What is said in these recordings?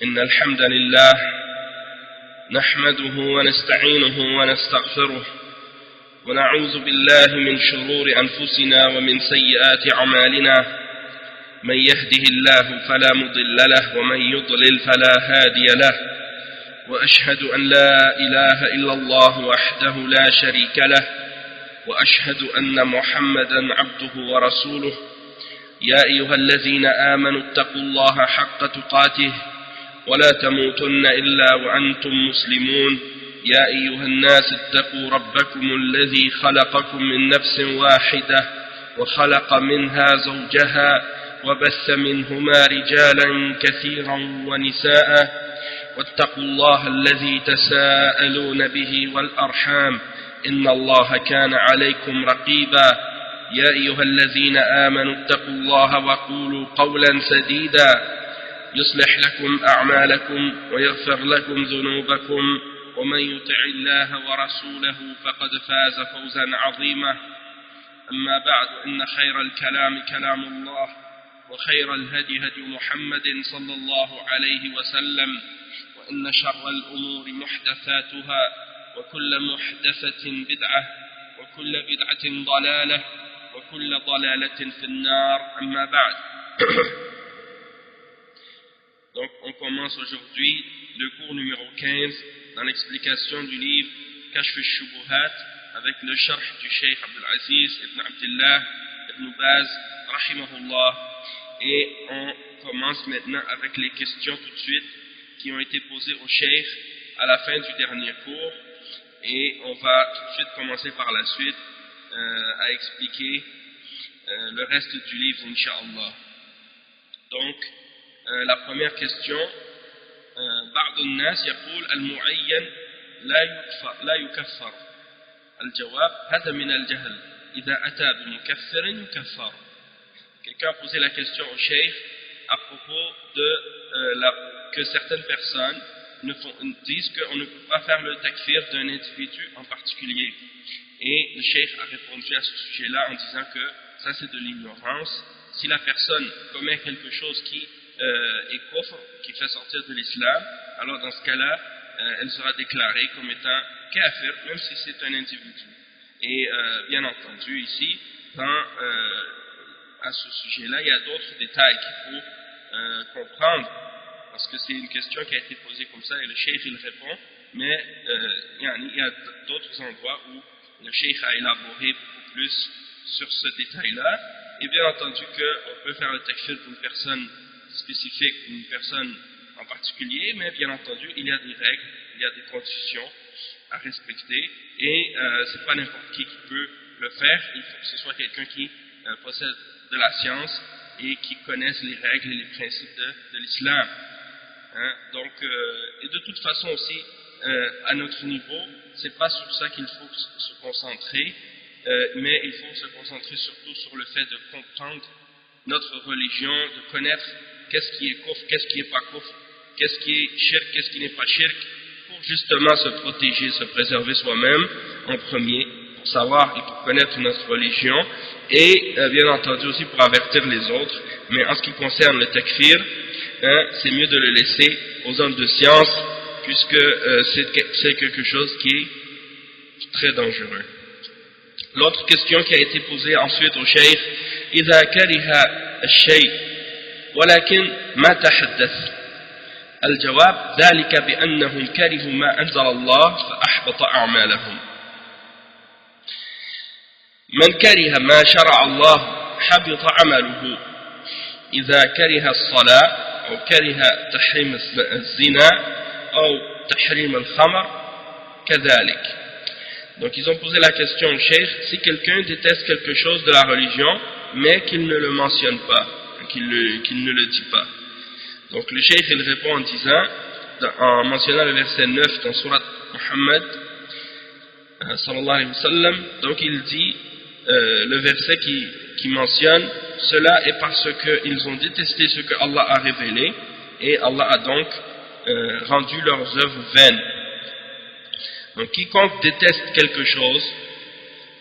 إن الحمد لله نحمده ونستعينه ونستغفره ونعوذ بالله من شرور أنفسنا ومن سيئات أعمالنا من يهده الله فلا مضل له ومن يضلل فلا هادي له وأشهد أن لا إله إلا الله وحده لا شريك له وأشهد أن محمدا عبده ورسوله يا أيها الذين آمنوا اتقوا الله حق تقاته ولا تموتن إلا وأنتم مسلمون يا أيها الناس اتقوا ربكم الذي خلقكم من نفس واحدة وخلق منها زوجها وبث منهما رجالا كثيرا ونساء واتقوا الله الذي تساءلون به والأرحام إن الله كان عليكم رقيبا يا أيها الذين آمنوا اتقوا الله وقولوا قولا سديدا يصلح لكم أعمالكم ويغفر لكم ذنوبكم ومن يطع الله ورسوله فقد فاز فوزا عظيما أما بعد إن خير الكلام كلام الله وخير الهدي هدي محمد صلى الله عليه وسلم وإن شر الأمور محدثاتها وكل محدثة بدعة وكل بدعة ضلالة وكل ضلالة في النار أما بعد. Donc on commence aujourd'hui le cours numéro 15 dans l'explication du livre Kashf al-Shubuhat avec le sharh du Cheikh Abdul Aziz ibn Abdullah ibn Baz rahimahullah, et on commence maintenant avec les questions tout de suite qui ont été posées au Cheikh à la fin du dernier cours, et on va tout de suite commencer par la suite à expliquer le reste du livre Inch'Allah. Donc la première question, بعض الناس يقول المعين لا يكفر. الجواب هذا من الجهل إذا أتى بمكفر يكفر. Quelqu'un a posé la question au cheikh à propos de que certaines personnes disent qu'on ne peut pas faire le takfir d'un individu en particulier, et le cheikh a répondu à ce sujet-là en disant que ça c'est de l'ignorance. Si la personne commet quelque chose qui est kufr, qui fait sortir de l'islam, alors dans ce cas-là, elle sera déclarée comme étant kafir, même si c'est un individu. Et bien entendu, ici, à ce sujet-là, il y a d'autres détails qu'il faut comprendre, parce que c'est une question qui a été posée comme ça, et le cheikh il répond, mais il y a d'autres endroits où le cheikh a élaboré beaucoup plus sur ce détail-là, et bien entendu qu'on peut faire le takfir d'une personne spécifique, une personne en particulier, mais bien entendu il y a des règles, il y a des conditions à respecter, et c'est pas n'importe qui peut le faire. Il faut que ce soit quelqu'un qui possède de la science et qui connaisse les règles et les principes de l'islam, hein? Donc et de toute façon aussi à notre niveau, c'est pas sur ça qu'il faut se concentrer, mais il faut se concentrer surtout sur le fait de comprendre notre religion, de connaître qu'est-ce qui est kufr, qu'est-ce qui n'est pas kufr, qu'est-ce qui est shirk, qu'est-ce qui n'est pas shirk, pour justement se protéger, se préserver soi-même en premier, pour savoir et pour connaître notre religion, et bien entendu aussi pour avertir les autres. Mais en ce qui concerne le takfir, c'est mieux de le laisser aux hommes de science, puisque c'est quelque chose qui est très dangereux. L'autre question qui a été posée ensuite au cheikh, إذا كره الشيء ولكن ما تحدث. الجواب ذلك بأنهم كرهوا ما أنزل الله فأحبط أعمالهم. من كره ما شرع الله حبط عمله. إذا كره الصلاة أو كره تحريم الزنا أو تحريم الخمر كذلك. Donc ils ont posé la question au cheikh, si quelqu'un déteste quelque chose de la religion mais qu'il ne le mentionne pas, qu'il ne le dit pas. Donc le cheikh il répond en disant, en mentionnant le verset 9 dans Surat Muhammad sallallahu alayhi wa sallam, donc il dit le verset qui mentionne cela est parce qu'ils ont détesté ce que Allah a révélé, et Allah a donc rendu leurs œuvres vaines. Donc quiconque déteste quelque chose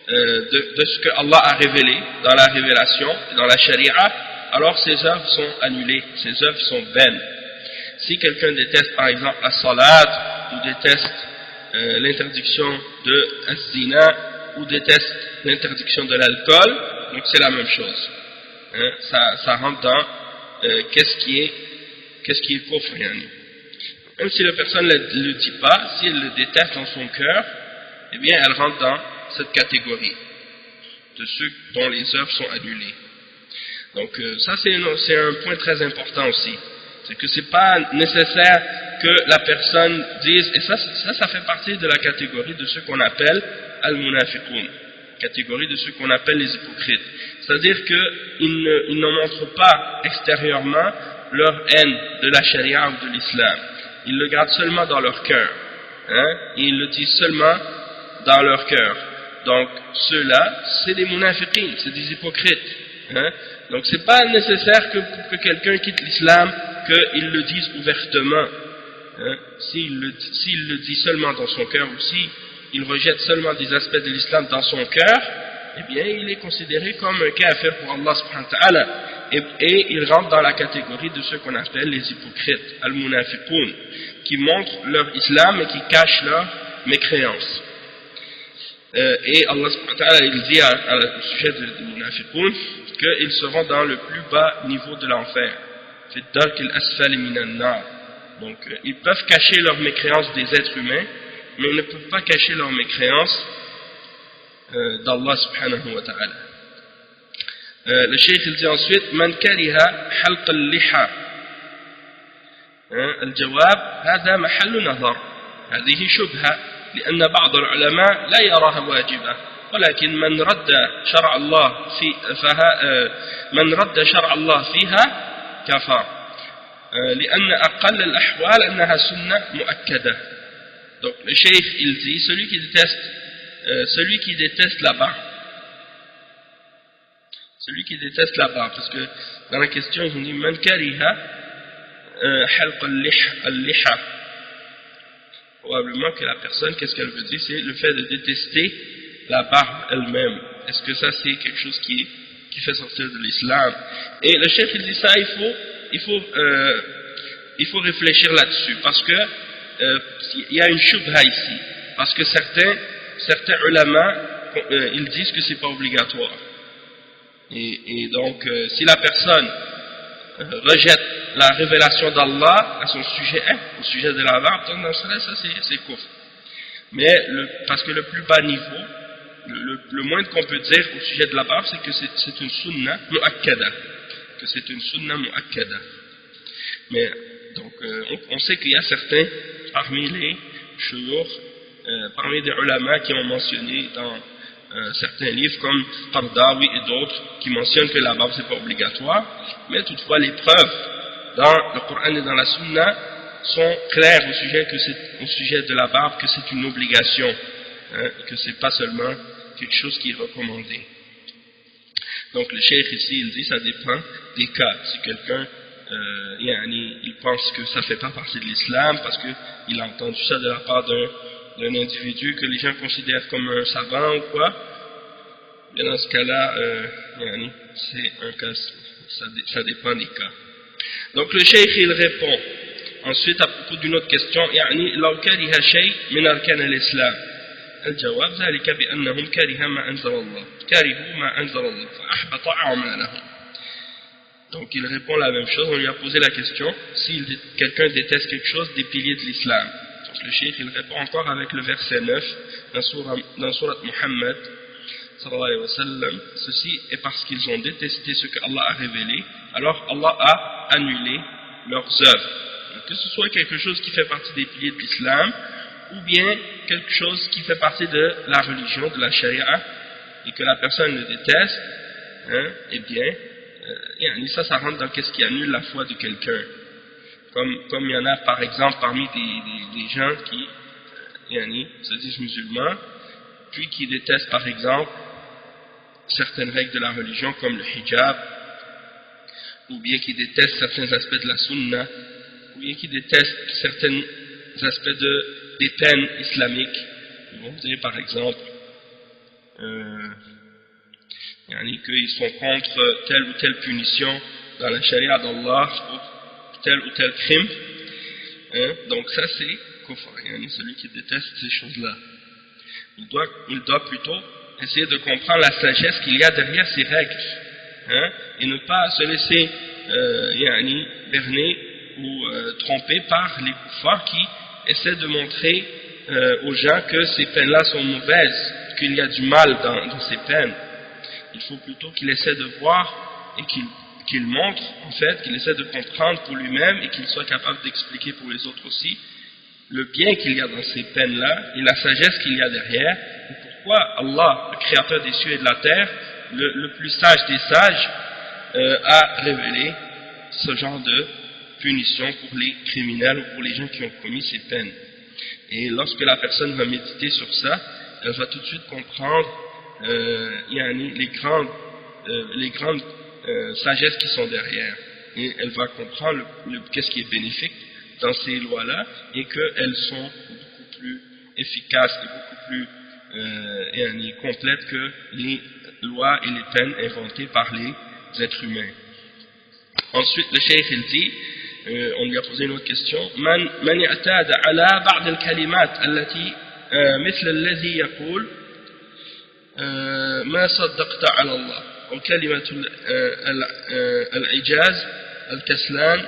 de ce que Allah a révélé dans la révélation, dans la sharia, alors ses œuvres sont annulées, ses œuvres sont vaines. Si quelqu'un déteste par exemple la salat, ou déteste l'interdiction de az-zina, ou déteste l'interdiction de l'alcool, donc c'est la même chose. Hein, ça rentre dans qu'est-ce qui est kufr, yani. Même si la personne ne le dit pas, si elle le déteste dans son cœur, eh bien elle rentre dans cette catégorie de ceux dont les œuvres sont annulées. Donc ça c'est un point très important aussi. C'est que c'est pas nécessaire que la personne dise, et ça fait partie de la catégorie de ceux qu'on appelle al-munafiqun, catégorie de ceux qu'on appelle les hypocrites. C'est-à-dire qu'ils ne montrent pas extérieurement leur haine de la charia ou de l'islam. Ils le gardent seulement dans leur cœur. Hein, et ils le disent seulement dans leur cœur. Donc ceux-là, c'est des munafiqin, c'est des hypocrites. Hein. Donc c'est pas nécessaire que quelqu'un quitte l'islam, qu'il le dise ouvertement. Hein. S'il le dit seulement dans son cœur, ou s'il rejette seulement des aspects de l'islam dans son cœur, eh bien il est considéré comme un kafir pour Allah subhanahu wa ta'ala, et il rentre dans la catégorie de ceux qu'on appelle les hypocrites, al-munafiqun, qui montrent leur islam et qui cachent leur mécréance. Et Allah subhanahu wa ta'ala il dit au sujet des munafiqun qu'ils seront dans le plus bas niveau de l'enfer, donc ils peuvent cacher leur mécréance des êtres humains, mais ils ne peuvent pas cacher leur mécréance d'Allah subhanahu wa ta'ala. Le cheikh il dit ensuite man kariha halq al-liha, الجواب هذا محل نظر هذه شبهة لأن بعض العلماء لا يراها واجبة ولكن من رد شرع الله فيها كفر لأن أقل الأحوال أنها سنة مؤكدة. Donc le cheikh il dit celui qui déteste la barbe, parce que dans la question ils ont dit man kariha halq al-liha, probablement que la personne, qu'est-ce qu'elle veut dire, c'est le fait de détester la barbe elle-même. Est-ce que ça c'est quelque chose qui fait sortir de l'islam? Et le chef il dit ça, il faut réfléchir là-dessus, parce que il y a une shubha ici, parce que certains ulama ils disent que c'est pas obligatoire, et donc si la personne rejette la révélation d'Allah à son sujet, au sujet de la barbe, donc dans ce cas ça c'est kufr. Mais parce que le plus bas niveau, le moins qu'on peut dire au sujet de la barbe, c'est que c'est une sunna mu'akkada, mais donc on sait qu'il y a certains parmi les shuyukh, parmi des ulama qui ont mentionné dans certains livres comme Qardawi et d'autres qui mentionnent que la barbe c'est pas obligatoire, mais toutefois les preuves dans le Coran et dans la Sunna sont claires au sujet de la barbe, que c'est une obligation, hein, que c'est pas seulement quelque chose qui est recommandé. Donc le cheikh ici il dit ça dépend des cas. Si quelqu'un il pense que ça fait pas partie de l'islam parce qu'il a entendu ça de la part d'un individu que les gens considèrent comme un savant ou quoi, et dans ce cas-là c'est un cas, ça dépend des cas. Donc le cheikh il répond ensuite à propos d'une autre question, لو كره شيء من أركان الإسلام الجواب ذلك بأنهم كرهوا ما أنزل الله فأحبط أعمالهم. Donc il répond la même chose, on lui a posé la question si quelqu'un déteste quelque chose des piliers de l'islam. Donc le cheikh il répond encore avec le verset 9 dans surat Muhammad sallallahu alayhi wa sallam, ceci est parce qu'ils ont détesté ce que Allah a révélé, alors Allah a annulé leurs œuvres. Donc, que ce soit quelque chose qui fait partie des piliers de l'islam ou bien quelque chose qui fait partie de la religion, de la charia, et que la personne le déteste, eh bien ça rentre dans qu'est-ce qui annule la foi de quelqu'un, comme il y en a par exemple parmi des gens qui se disent musulmans puis qui détestent par exemple certaines règles de la religion comme le hijab, ou bien qui détestent certains aspects de la sunna, ou bien qui détestent certains aspects des peines islamiques. Ils vont dire par exemple qu'ils sont contre telle ou telle punition dans la charia d'Allah pour tel ou tel crime, Hein? Donc ça c'est kufr, celui qui déteste ces choses-là. Il doit plutôt essayer de comprendre la sagesse qu'il y a derrière ces règles, hein? Et ne pas se laisser berner ou tromper par les kuffars qui essaient de montrer aux gens que ces peines-là sont mauvaises, qu'il y a du mal dans ces peines. Il faut plutôt qu'il essaie de voir et qu'il montre, en fait, qu'il essaie de comprendre pour lui-même et qu'il soit capable d'expliquer pour les autres aussi le bien qu'il y a dans ces peines-là et la sagesse qu'il y a derrière, et pourquoi Allah, le créateur des cieux et de la terre, le plus sage des sages, a révélé ce genre de punition pour les criminels ou pour les gens qui ont commis ces peines. Et lorsque la personne va méditer sur ça, elle va tout de suite comprendre les grandes sagesses qui sont derrière. Et elle va comprendre qu'est-ce qui est bénéfique dans ces lois-là et qu'elles sont beaucoup plus efficaces et beaucoup plus complètes que les lois et les peines inventées par les êtres humains. Ensuite, le cheikh il dit, on lui a posé une autre question, من يعتاد على بعض الكلمات التي مثل الذي يقول ما صدقت على الله وكلمة العجاز الكسلان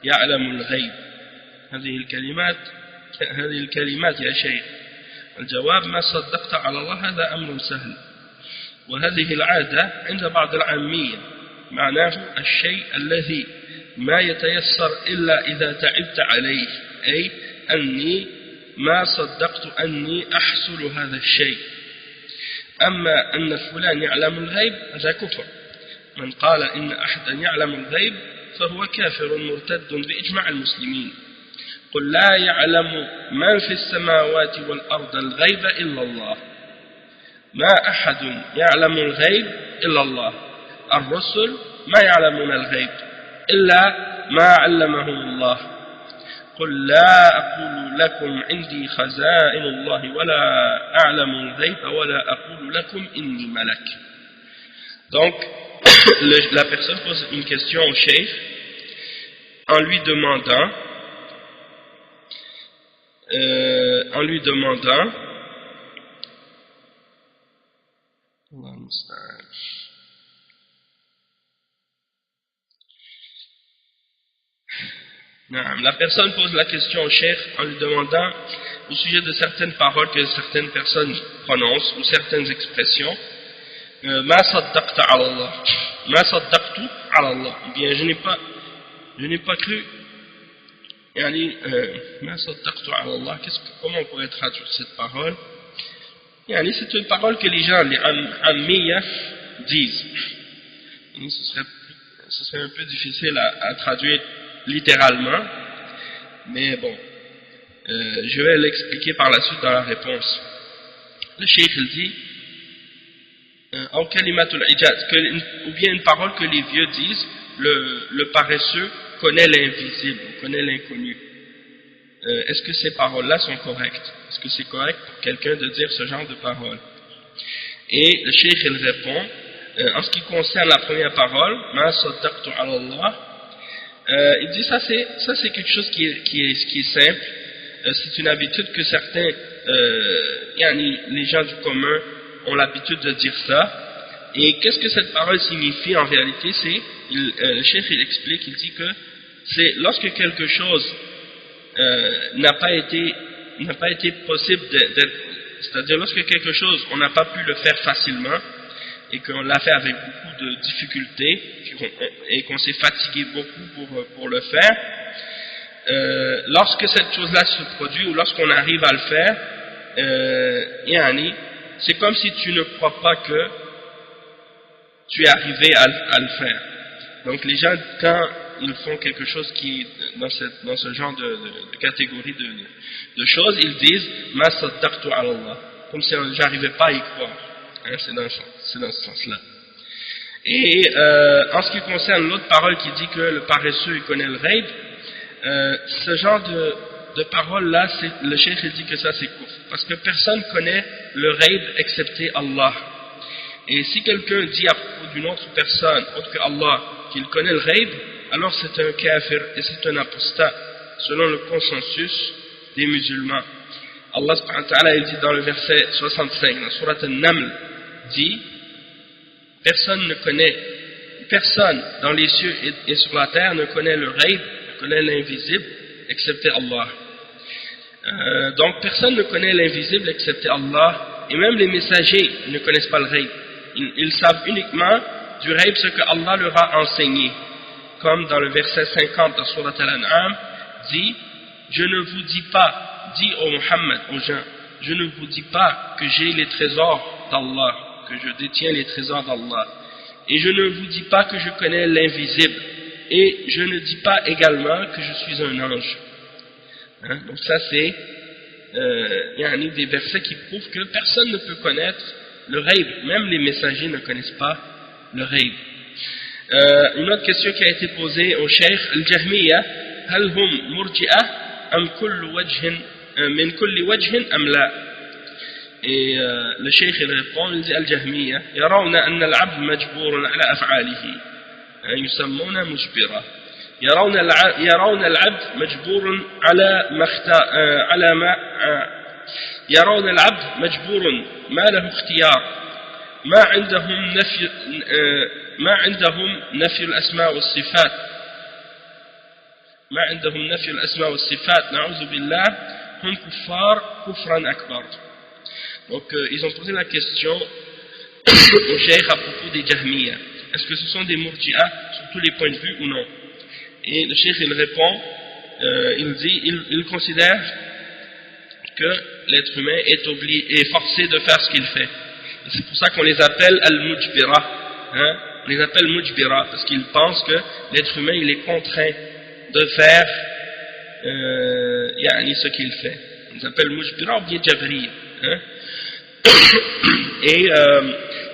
يعلم الغيب. هذه الكلمات يا شيخ، الجواب ما صدقت على الله هذا أمر سهل، وهذه العادة عند بعض العامية معناه الشيء الذي ما يتيسر إلا إذا تعبت عليه، أي أني ما صدقت أني أحصل هذا الشيء. أما أن فلان يعلم الغيب هذا كفر. من قال إن أحدا يعلم الغيب فهو كافر مرتد بإجماع المسلمين. قل لا يعلم من في السماوات والأرض الغيب إلا الله. ما أحد يعلم الغيب إلا الله. الرسل ما يعلمون الغيب إلا ما علمهم الله. قل لا أقول لكم عندي خزائن الله ولا أعلم الغيب ولا أقول لكم إني ملك. Donc, la personne pose une question au cheikh en lui demandant la personne pose la question au cheikh en lui demandant au sujet de certaines paroles que certaines personnes prononcent ou certaines expressions. Ma saddaqta ala Allah, ma saddaqtu ala Allah, bien je n'ai pas cru, ma saddaqtu ala Allah, comment on pourrait traduire cette parole? C'est une parole que les gens, les ammiyas, disent. Ce serait un peu difficile à traduire littéralement, mais bon, je vais l'expliquer par la suite dans la réponse. Le cheikh il dit ou bien une parole que les vieux disent, le paresseux connaît l'invisible, connaît l'inconnu. Est-ce que ces paroles-là sont correctes? Est-ce que c'est correct pour quelqu'un de dire ce genre de paroles? Et le cheikh il répond, en ce qui concerne la première parole, ma saddaqtu ala Allah, il dit ça c'est quelque chose qui est simple, c'est une habitude que certains, les gens du commun ont l'habitude de dire ça. Et qu'est-ce que cette parole signifie en réalité? Le cheikh il explique, il dit que c'est lorsque quelque chose n'a pas été possible d'être, c'est-à-dire lorsque quelque chose on n'a pas pu le faire facilement et qu'on l'a fait avec beaucoup de difficultés et qu'on s'est fatigué beaucoup pour le faire, lorsque cette chose-là se produit ou lorsqu'on arrive à le faire, c'est comme si tu ne crois pas que tu es arrivé à le faire. Donc les gens, quand ils font quelque chose qui est dans ce genre de catégorie de choses, ils disent « Ma saddaqtu ala Allah », comme si j'arrivais pas à y croire. C'est dans ce sens-là. Et en ce qui concerne l'autre parole qui dit que le paresseux il connaît le ghaib, ce genre de parole-là, le cheikh dit que ça c'est kufr, parce que personne connaît le ghaib excepté Allah. Et si quelqu'un dit à propos d'une autre personne, autre que Allah, qu'il connaît le ghaib, alors c'est un kafir et c'est un apostat. selon le consensus des musulmans. Allah subhanahu wa ta'ala, il dit dans le verset 65, dans Surat An-Naml, dit, personne dans les cieux et sur la terre ne connaît le ghaib, ne connaît l'invisible, excepté Allah. Donc personne ne connaît l'invisible excepté Allah, et même les messagers ne connaissent pas le ghaib. Ils savent uniquement du ghaib ce que Allah leur a enseigné. Comme dans le verset 50 de Surat Al-An'am, dit, je ne vous dis pas, dit au Muhammad, aux gens, je ne vous dis pas que j'ai les trésors d'Allah, que je détiens les trésors d'Allah. Et je ne vous dis pas que je connais l'invisible. Et je ne dis pas également que je suis un ange. Hein? Donc ça c'est des versets qui prouvent que personne ne peut connaître le ghaib. Même les messagers ne connaissent pas le ghaib. Une autre question qui a été posée au Cheikh Al-Jahmiya, هل هم مرجئة أم كل وجه من كل وجه أم لا؟ Et le Cheikh il répond, il dit Al-Jahmiya يرون أن العبد مجبور على أفعاله يسمون مجبرة. يرون العبد مجبور يرون العبد مجبور ما له اختيار. ما عندهم نفي الأسماء والصفات. ما عندهم نفي الأسماء والصفات نعوذ بالله هم كفار كفرا أكبر. Donc ils ont posé la question au Cheikh à propos des Jahmiya. Est-ce que ce sont des Murji'a sur tous les points de vue ou non? Et le Cheikh il répond, il dit, il considère que l'être humain est forcé de faire ce qu'il fait. Et c'est pour ça qu'on les appelle Al-Mujbira. Hein? On les appelle Mujbira parce qu'ils pensent que l'être humain il est contraint de faire ce qu'il fait. On les appelle Mujbira ou bien Jabri. Hein? Et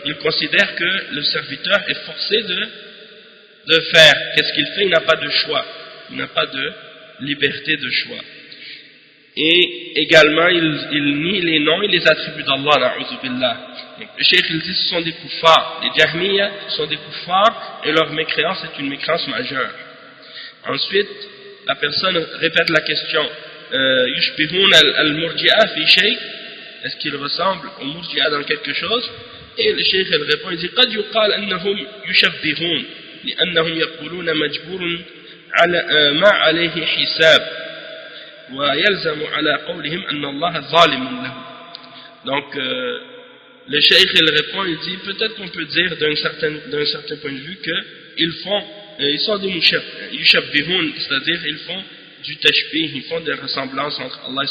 il considère que le serviteur est forcé de faire. Qu'est-ce qu'il fait? Il n'a pas de choix. Il n'a pas de liberté de choix. Et également, il nie les noms et les attributs d'Allah, na'udhu billah. Le Cheikh il dit ce sont des kuffars. Les Jahmiya sont des kuffars et leur mécréance est une mécréance majeure. Ensuite, la personne répète la question yushbihun al-murji'a fi shay? Est-ce qu'il ressemble au murji'a dans quelque chose? Et le Cheikh il répond, il dit قد يقال أنهم يشبهون لأنهم يقولون مجبور على ما عليه حساب ويلزم على قولهم أن الله ظالم له. Donc le Cheikh il répond, il dit peut-être qu'on peut dire d'un certain point de vue ils sont des yushabbihun, c'est-à-dire ils font du tashbih, ils font des ressemblances entre Allah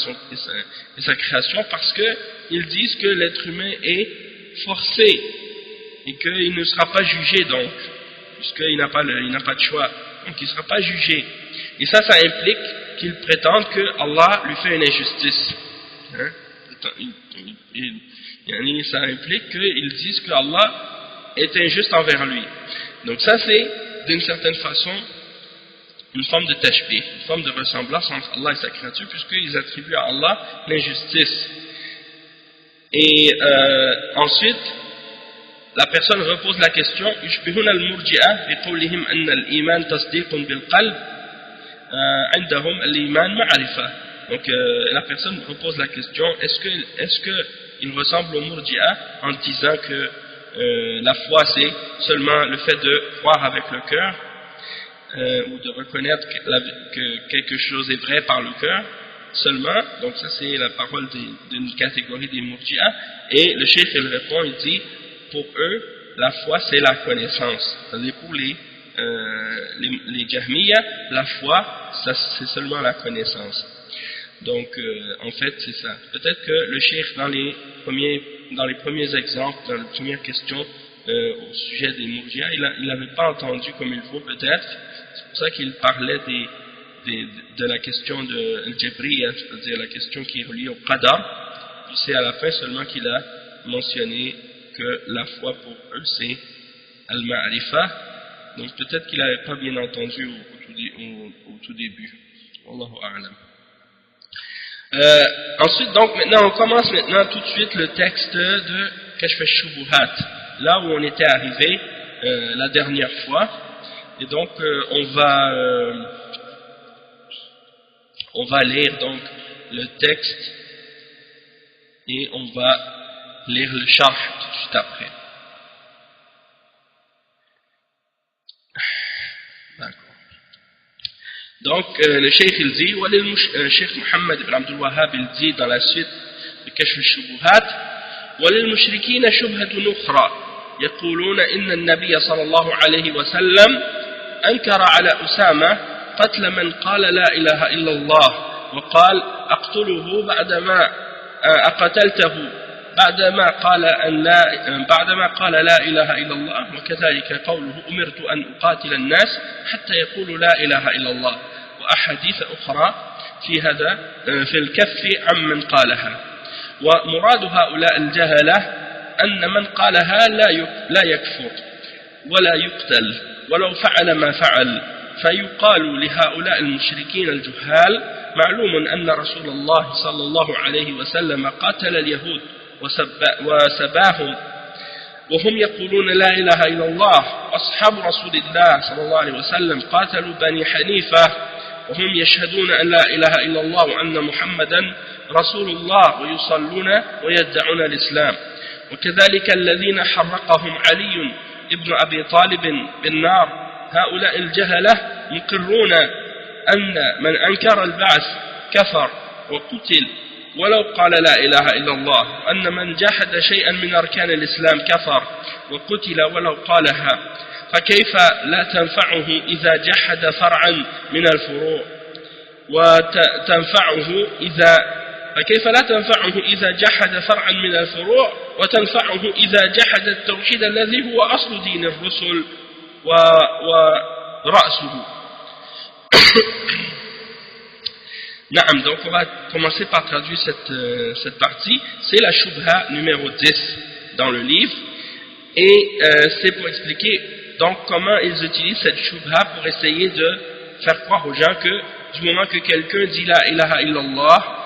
et sa création parce qu'ils disent que l'être humain est forcé et qu'il ne sera pas jugé donc, puisqu'il n'a pas de choix, donc il ne sera pas jugé. Et ça implique qu'ils prétendent que Allah lui fait une injustice. Hein? Ça implique qu'ils disent que Allah est injuste envers lui. Donc ça c'est d'une certaine façon une forme de tashbih, une forme de ressemblance entre Allah et sa créature, puisqu'ils attribuent à Allah l'injustice. Et ensuite, la personne repose la question yushbihuna al-murji'a bi qawlihim anna al-iman tasdiqun bil qalb indahum al-iman ma'rifa. Donc la personne repose la question est-ce que il ressemble au murji'a en disant que la foi c'est seulement le fait de croire avec le cœur ou de reconnaître que quelque chose est vrai par le cœur seulement. Donc ça c'est la parole d'une catégorie des murji'a. Et le cheikh il répond, il dit pour eux la foi c'est la connaissance. C'est-à-dire pour les Jahmiya, la foi c'est seulement la connaissance. Donc en fait c'est ça. Peut-être que le cheikh dans les premiers exemples, dans les premières questions au sujet des murji'a, il n'avait pas entendu comme il faut peut-être. C'est pour ça qu'il parlait de la question de Al-Jabriya, c'est-à-dire la question qui est reliée au Qadar. Puis c'est à la fin seulement qu'il a mentionné que la foi pour eux c'est Al-Ma'rifa. Donc peut-être qu'il n'avait pas bien entendu au tout début. Wallahu a'lam. Ensuite, donc maintenant, on commence tout de suite le texte de Kashf al-Shubuhat, là où on était arrivé la dernière fois. Et donc, on va On va lire donc le texte et on va lire le sharh tout de suite après. D'accord. Donc le cheikh il dit, Cheikh Mohammed ibn Abdul Wahhab il dit dans la suite de Kashf al-Shubuhat, وللمشركين شبهة أخرى يقولون إن النبي صلى الله عليه وسلم أنكر على أسامة قتل من قال لا إله إلا الله وقال أقتله بعدما أقتلته بعدما قال لا إله إلا الله وكذلك قوله أمرت أن أقاتل الناس حتى يقولوا لا إله إلا الله وأحاديث أخرى في هذا في الكف عمن قالها. ومراد هؤلاء الجهلة أن من قالها لا يكفر ولا يقتل ولو فعل ما فعل، فيقال لهؤلاء المشركين الجهال معلوم أن رسول الله صلى الله عليه وسلم قاتل اليهود وسباهم وهم يقولون لا إله إلا الله. أصحاب رسول الله صلى الله عليه وسلم قاتلوا بني حنيفة وهم يشهدون أن لا إله إلا الله وأن محمدا رسول الله ويصلون ويدعون الإسلام. وكذلك الذين حرقهم علي ابن أبي طالب بالنار هؤلاء الجهلة مقرون أن من أنكر البعث كفر وقتل ولو قال لا إله إلا الله، وأن من جحد شيئا من أركان الإسلام كفر وقتل ولو قالها، فكيف لا تنفعه إذا جحد فرعا من الفروع فكيف لا تنفعه إذا جحد فرعا من الفروع وتنفعه إذا جحد التوحيد الذي هو أصل دين الرسل ورأسه. Naam, donc on va commencer par traduire cette partie. C'est la shubha numéro 10 dans le livre, et c'est pour expliquer donc comment ils utilisent cette shubha pour essayer de faire croire aux gens que du moment que quelqu'un dit la ilaha illallah,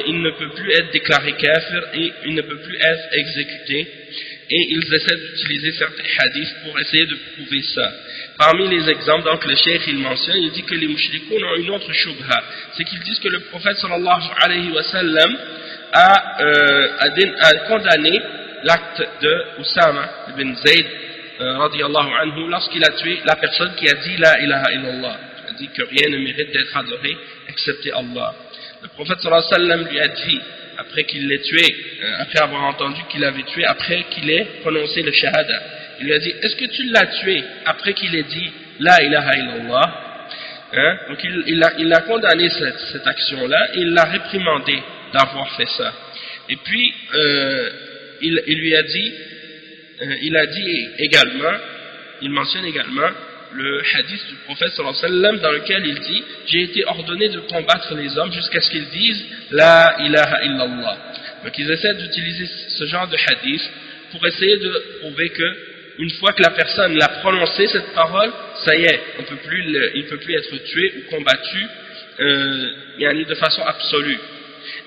il ne peut plus être déclaré kafir et il ne peut plus être exécuté, et ils essaient d'utiliser certains hadiths pour essayer de prouver ça. Parmi les exemples, donc le cheikh il mentionne, il dit que les mushrikoun ont une autre shubha, c'est qu'ils disent que le prophète sallallahu alayhi wa sallam a condamné l'acte de Usama ibn Zayd radiyallahu anhu lorsqu'il a tué la personne qui a dit la ilaha illallah, il a dit que rien ne mérite d'être adoré excepté Allah. Le prophète sallallahu alayhi wa sallam lui a dit, après qu'il l'ait tué, après avoir entendu qu'il l'avait tué, après qu'il ait prononcé le shahada, il lui a dit, est-ce que tu l'as tué après qu'il ait dit la ilaha illallah, hein? Donc il a condamné cette action-là, et il l'a réprimandé d'avoir fait ça. Et puis il lui a dit, il a dit également, il mentionne également le hadith du prophète sallallahu alayhi wa sallam dans lequel il dit, j'ai été ordonné de combattre les hommes jusqu'à ce qu'ils disent la ilaha illallah. Donc ils essaient d'utiliser ce genre de hadith pour essayer de prouver que une fois que la personne l'a prononcé cette parole, ça y est, il ne peut plus être tué ou combattu de façon absolue.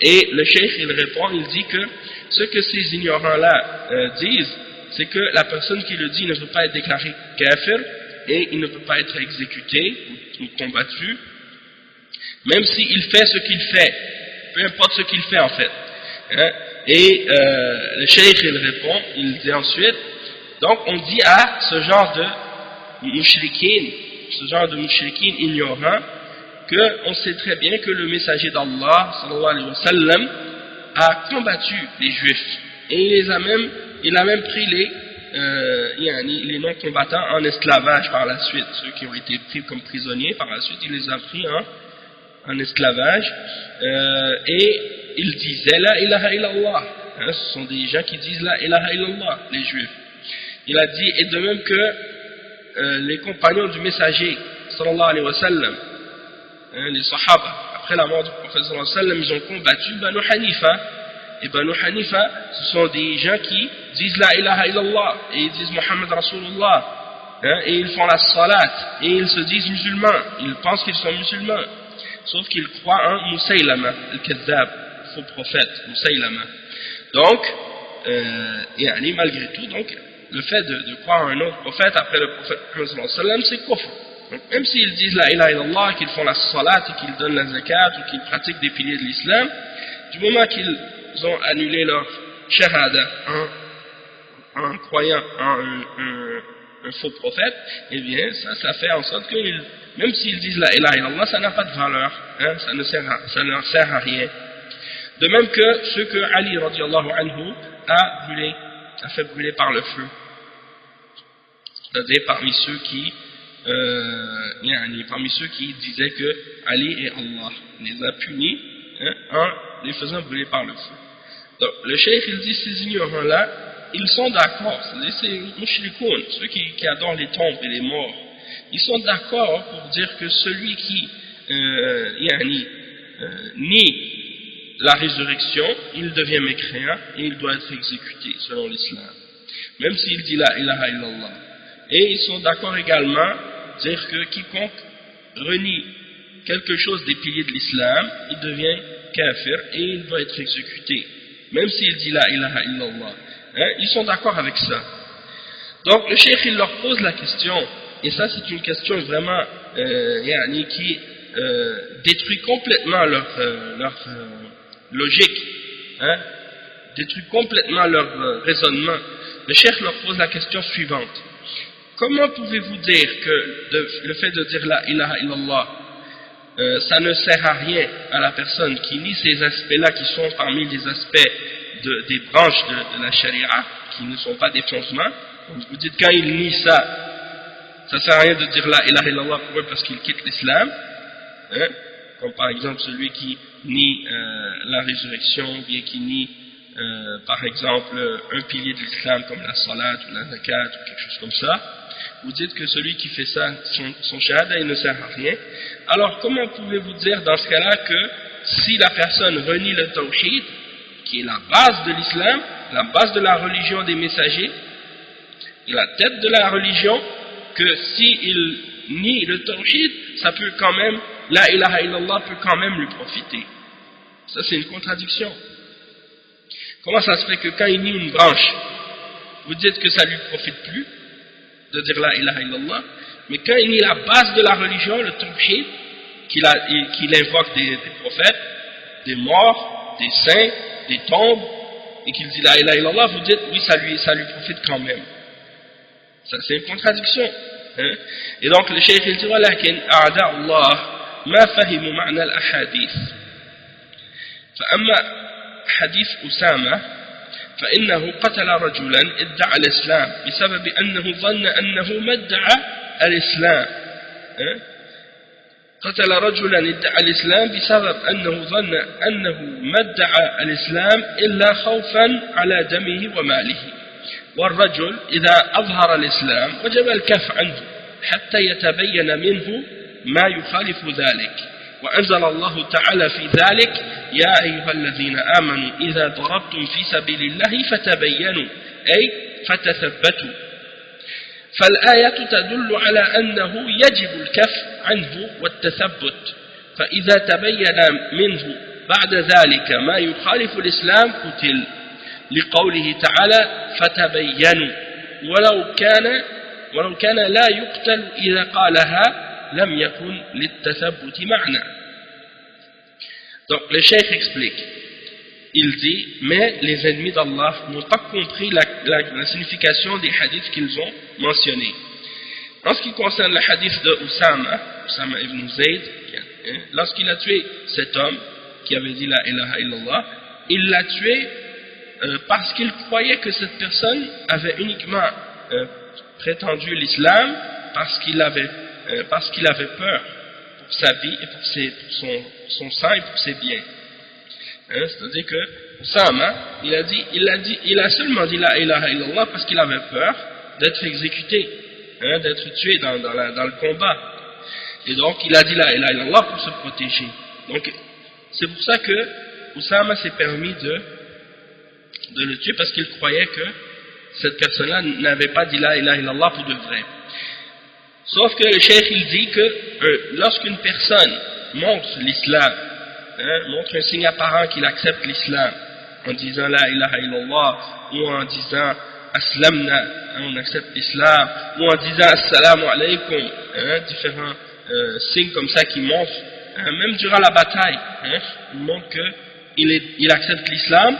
Et le cheikh il répond, il dit que ce que ces ignorants-là disent, c'est que la personne qui le dit ne peut pas être déclarée kafir et il ne peut pas être exécuté ou combattu, même s'il fait ce qu'il fait, peu importe ce qu'il fait en fait. Hein? Et le cheikh il répond, il dit ensuite, donc on dit à ce genre de mushrikin ignorants, qu'on sait très bien que le messager d'Allah sallallahu alayhi wa sallam a combattu les juifs, et il a même pris les non-combattants en esclavage par la suite, ceux qui ont été pris comme prisonniers, par la suite il les a pris en esclavage, et ils disaient la ilaha illallah, hein, ce sont des gens qui disent la ilaha illallah, les juifs. Il a dit, et de même que les compagnons du messager sallallahu alayhi wa sallam, hein, les sahaba, après la mort du prophète sallallahu alayhi wa sallam, ils ont combattu Banu Hanifa, et Banu Hanifa, ce sont des gens qui disent la ilaha illallah, et ils disent Muhammad Rasulullah, hein, et ils font la salat, et ils se disent musulmans, ils pensent qu'ils sont musulmans, sauf qu'ils croient en Musaylama, al-Kaddab, faux prophète, Musaylama. Donc, malgré tout, donc, le fait de croire en un autre prophète après le prophète Muhammad sallallahu alayhi wa sallam, c'est kufr. Donc, même s'ils disent la ilaha illallah, qu'ils font la salat et qu'ils donnent la zakat ou qu'ils pratiquent des piliers de l'islam, du moment qu'ils ont annulé leur shahada en croyant en un faux prophète, eh bien ça fait en sorte que même s'ils disent la ilaha illallah, ça n'a pas de valeur, hein, ça ne leur sert à rien. De même que ceux que Ali radiallahu anhu a fait brûler par le feu, c'est-à-dire parmi ceux qui disaient que Ali est Allah, les a punis, hein, en les faisant brûler par le feu. Donc le cheikh il dit ces ignorants-là, ils sont d'accord, c'est-à-dire ces mushrikoun, ceux qui adorent les tombes et les morts, ils sont d'accord pour dire que celui qui nie la résurrection, il devient mécréant et il doit être exécuté selon l'islam, même s'il dit la ilaha illallah. Et ils sont d'accord également dire que quiconque renie quelque chose des piliers de l'islam, il devient kafir et il doit être exécuté, même s'il dit la ilaha illallah. Hein, ils sont d'accord avec ça. Donc le cheikh il leur pose la question, et ça c'est une question vraiment qui détruit complètement leur logique, hein, détruit complètement leur raisonnement. Le cheikh leur pose la question suivante: comment pouvez-vous dire que le fait de dire la ilaha illallah ça ne sert à rien à la personne qui nie ces aspects-là qui sont parmi les aspects des branches de la charia, qui ne sont pas des fondements? Vous dites quand il nie ça sert à rien de dire la ilaha illallah pour eux parce qu'il quitte l'islam, hein, comme par exemple celui qui nie la résurrection, ou bien qui nie par exemple un pilier de l'islam comme la salat ou la zakat ou quelque chose comme ça. Vous dites que celui qui fait ça, son shahada, il ne sert à rien. Alors comment pouvez-vous dire dans ce cas-là que si la personne renie le tawhid, qui est la base de l'islam, la base de la religion des messagers, et la tête de la religion, que s'il nie le tawhid, ça peut quand même, la ilaha illallah peut quand même lui profiter? Ça c'est une contradiction. Comment ça se fait que quand il nie une branche, vous dites que ça lui profite plus de dire la ilaha illallah, mais quand il nie la base de la religion, le tawhid, qu'il invoque des prophètes, des morts, des saints, des tombes, et qu'il dit la ilaha illallah, vous dites oui, ça lui profite quand même. Ça c'est une contradiction, hein? Et donc le cheikh il dit walakin a'da Allah ma fahimu ma'na al-ahadith. فأما حديث أسامة فإنه قتل رجلا ادعى الإسلام بسبب أنه ظن أنه ما ادعى الإسلام. قتل رجلا ادعى الإسلام بسبب أنه ظن أنه ما ادعى الإسلام إلا خوفا على دمه وماله. والرجل إذا أظهر الإسلام وجب الكف عنه حتى يتبين منه ما يخالف ذلك. وأنزل الله تعالى في ذلك يا أيها الذين آمنوا إذا ضربتم في سبيل الله فتبينوا أي فتثبتوا. فالآية تدل على أنه يجب الكف عنه والتثبت، فإذا تبين منه بعد ذلك ما يخالف الإسلام قتل، لقوله تعالى فتبينوا، ولو كان لا يقتل إذا قالها لم يكن للتثبت معنى. Donc le cheikh explique, il dit, mais les ennemis d'Allah n'ont pas compris la signification des hadiths qu'ils ont mentionnés. En ce qui concerne le hadith de Usama ibn Zayd, lorsqu'il a tué cet homme qui avait dit la ilaha illallah, il l'a tué parce qu'il croyait que cette personne avait uniquement prétendu l'islam parce qu'il avait peur pour sa vie et pour son sang et pour ses biens. C'est-à-dire que Usama, il a seulement dit la ilaha illallah parce qu'il avait peur d'être exécuté, d'être tué dans le combat. Et donc il a dit la ilaha illallah pour se protéger. Donc c'est pour ça que Usama s'est permis de le tuer, parce qu'il croyait que cette personne-là n'avait pas dit la ilaha illallah pour de vrai. Sauf que le cheikh il dit que lorsqu'une personne montre l'islam, montre un signe apparent qu'il accepte l'islam en disant la ilaha illallah ou en disant aslamna, on accepte l'islam, ou en disant assalamu alaykum, différents signes comme ça qui montrent, même durant la bataille, il montre qu'il accepte l'islam.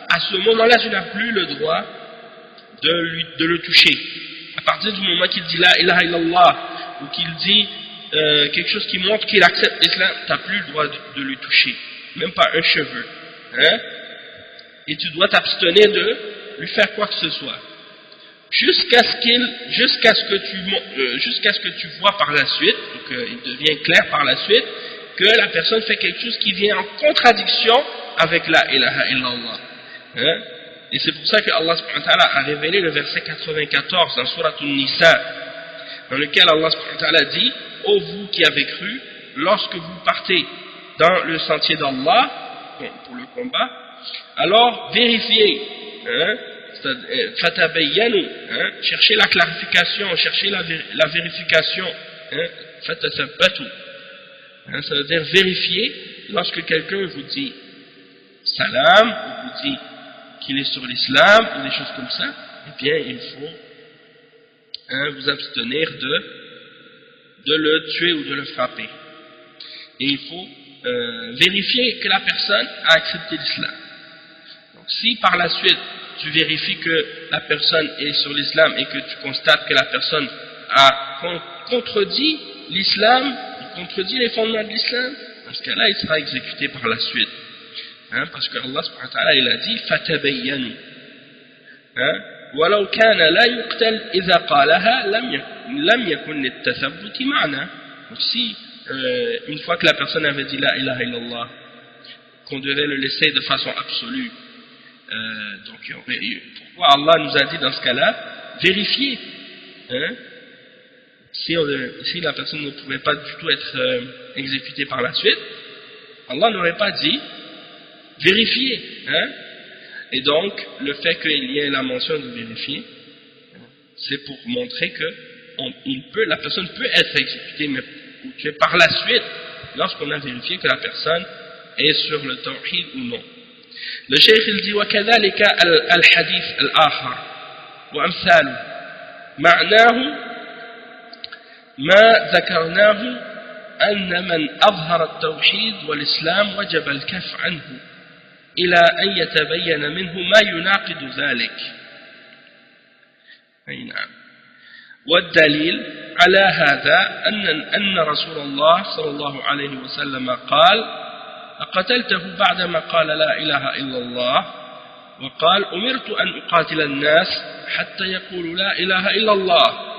À ce moment-là, tu n'as plus le droit de le toucher. À partir du moment qu'il dit la ilaha illallah, ou qu'il dit quelque chose qui montre qu'il accepte l'islam, tu n'as plus le droit de lui toucher, même pas un cheveu. Et tu dois t'abstenir de lui faire quoi que ce soit. Jusqu'à ce que tu vois par la suite, donc il devient clair par la suite, que la personne fait quelque chose qui vient en contradiction avec la ilaha illallah. Et c'est pour ça que Allah subhanahu wa ta'ala a révélé le verset 94 dans Surat An-Nisa, dans lequel Allah subhanahu wa ta'ala dit: ô vous qui avez cru, lorsque vous partez dans le sentier d'Allah pour le combat, alors vérifiez, fatabayyanu, cherchez la clarification, cherchez la vérification, fatathabbatu, ça veut dire vérifier lorsque quelqu'un vous dit salam, ou vous dit qu'il est sur l'islam, ou des choses comme ça, eh bien il faut vous abstenir de le tuer ou de le frapper. Et il faut vérifier que la personne a accepté l'islam. Donc si par la suite tu vérifies que la personne est sur l'islam et que tu constates que la personne a contredit l'islam, contredit les fondements de l'islam, dans ce cas-là il sera exécuté par la suite. Parce que Allah subhanahu wa ta'ala il a dit fatabayyanu, walau kana la yuqtal idha qalaha lam yakun litathabbuti ma'na. Donc si une fois que la personne avait dit la ilaha illallah, qu'on devait le laisser de façon absolue, donc pourquoi Allah nous a dit dans ce cas-là vérifier, si la personne ne pouvait pas du tout être exécutée par la suite, Allah n'aurait pas dit vérifier, et donc le fait qu'il y ait la mention de vérifier, c'est pour montrer que la personne peut être exécutée, mais par la suite, lorsqu'on a vérifié que la personne est sur le tawhid ou non. Le cheikh il dit وكذلك الحديث الآخر وأمثاله معناه ما ذكرناه أن من أظهر التوحيد والإسلام وجب الكف عنه إلى أن يتبين منه ما يناقض ذلك. أي نعم. والدليل على هذا أن رسول الله صلى الله عليه وسلم قال: أقتلته بعدما قال لا إله إلا الله، وقال: أمرت أن أقاتل الناس حتى يقولوا لا إله إلا الله.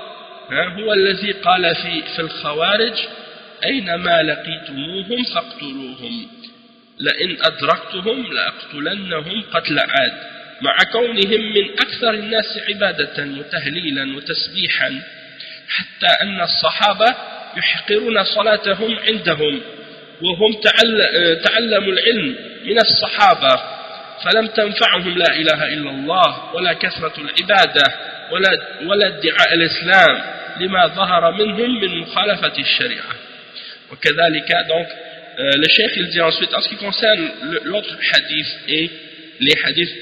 هو الذي قال في الخوارج: أينما لقيتموهم فاقتلوهم، لئن أدركتهم لأقتلنهم قتل عاد، مع كونهم من أكثر الناس عبادة وتهليلا وتسبيحا، حتى أن الصحابة يحقرون صلاتهم عندهم، وهم تعلموا العلم من الصحابة، فلم تنفعهم لا إله إلا الله ولا كثرة العبادة ولا ادعاء الإسلام لما ظهر منهم من مخالفة الشريعة. وكذلك donc le cheikh il dit ensuite en ce qui concerne l'autre hadith et les hadiths